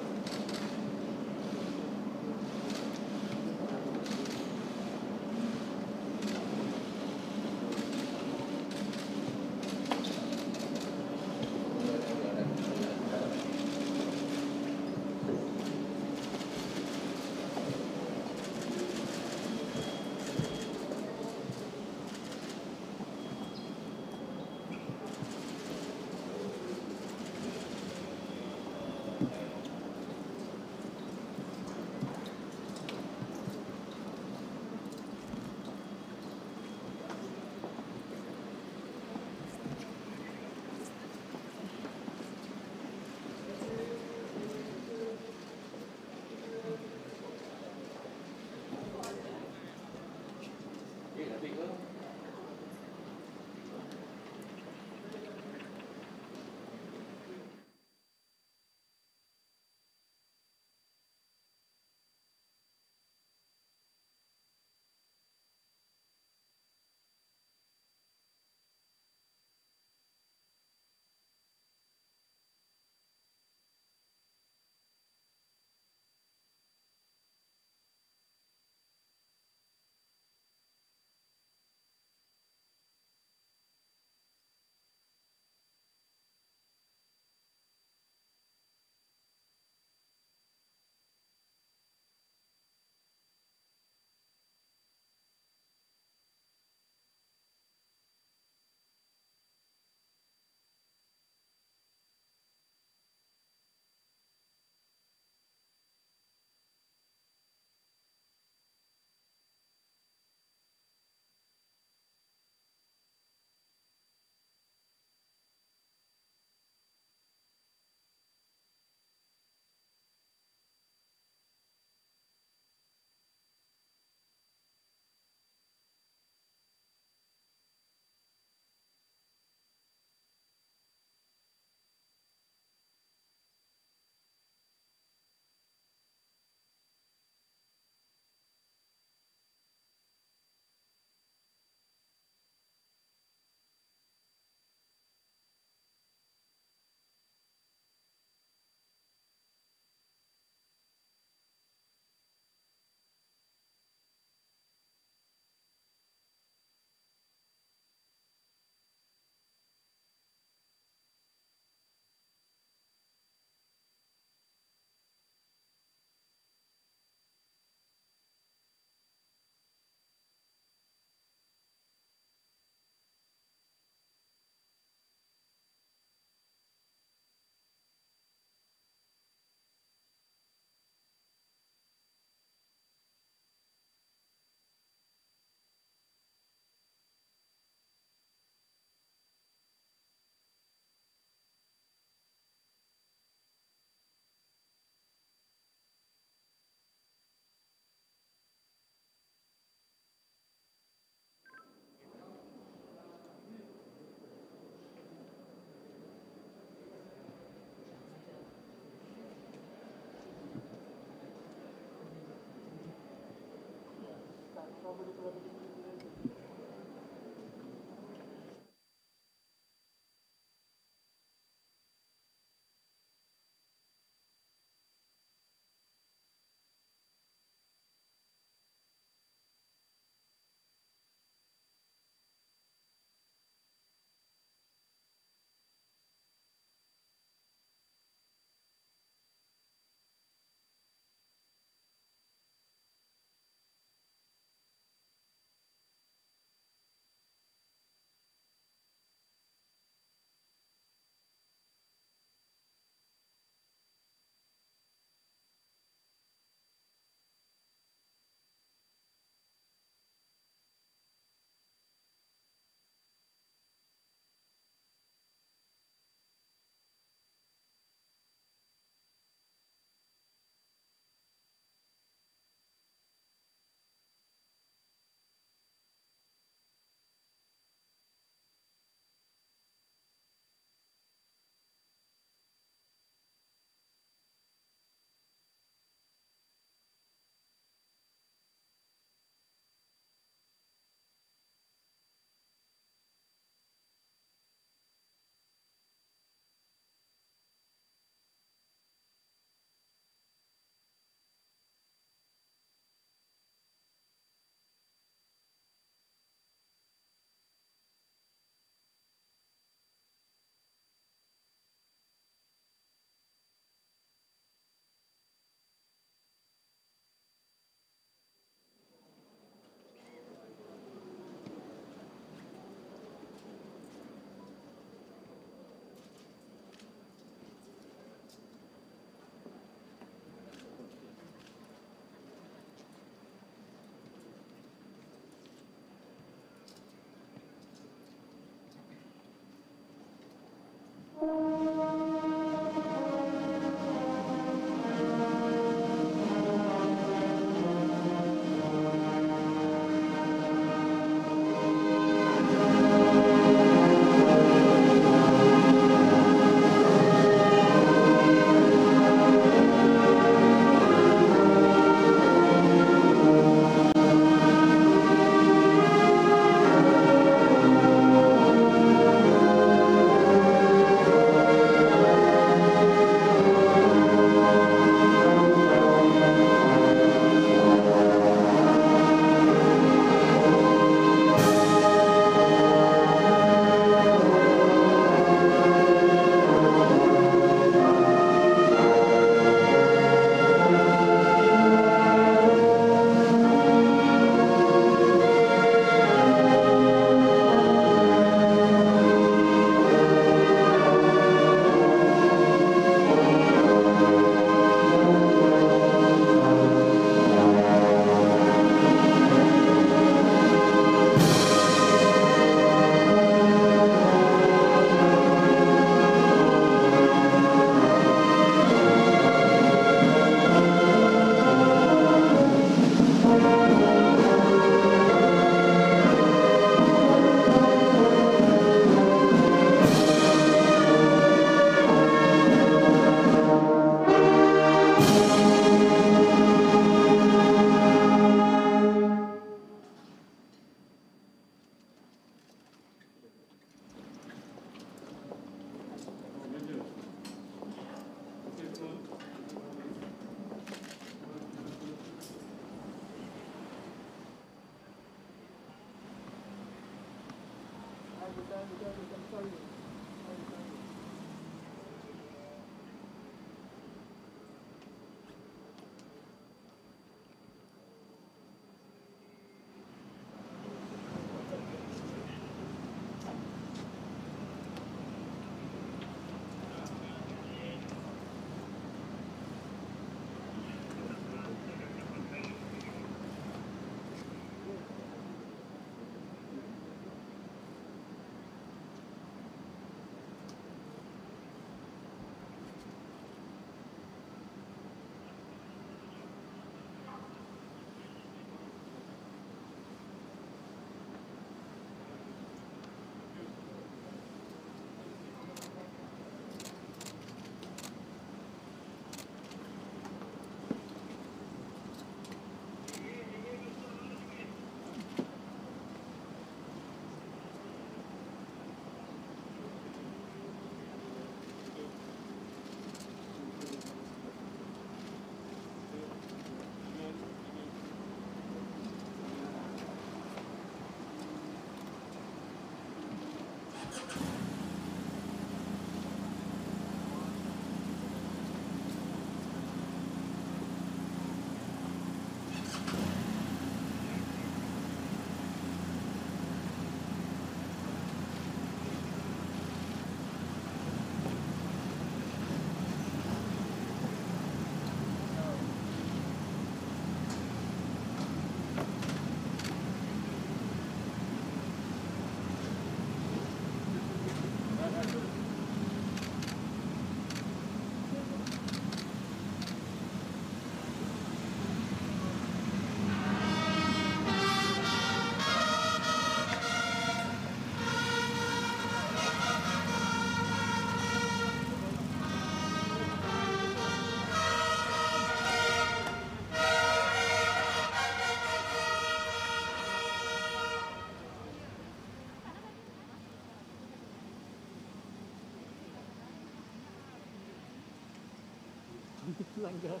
Langgar.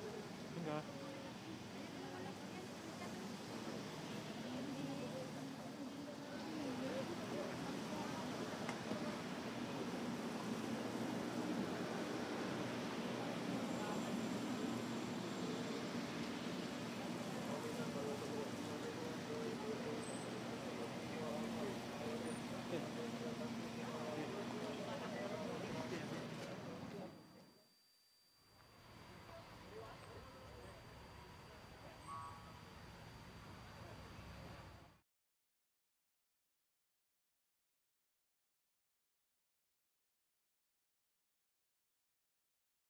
Dengar.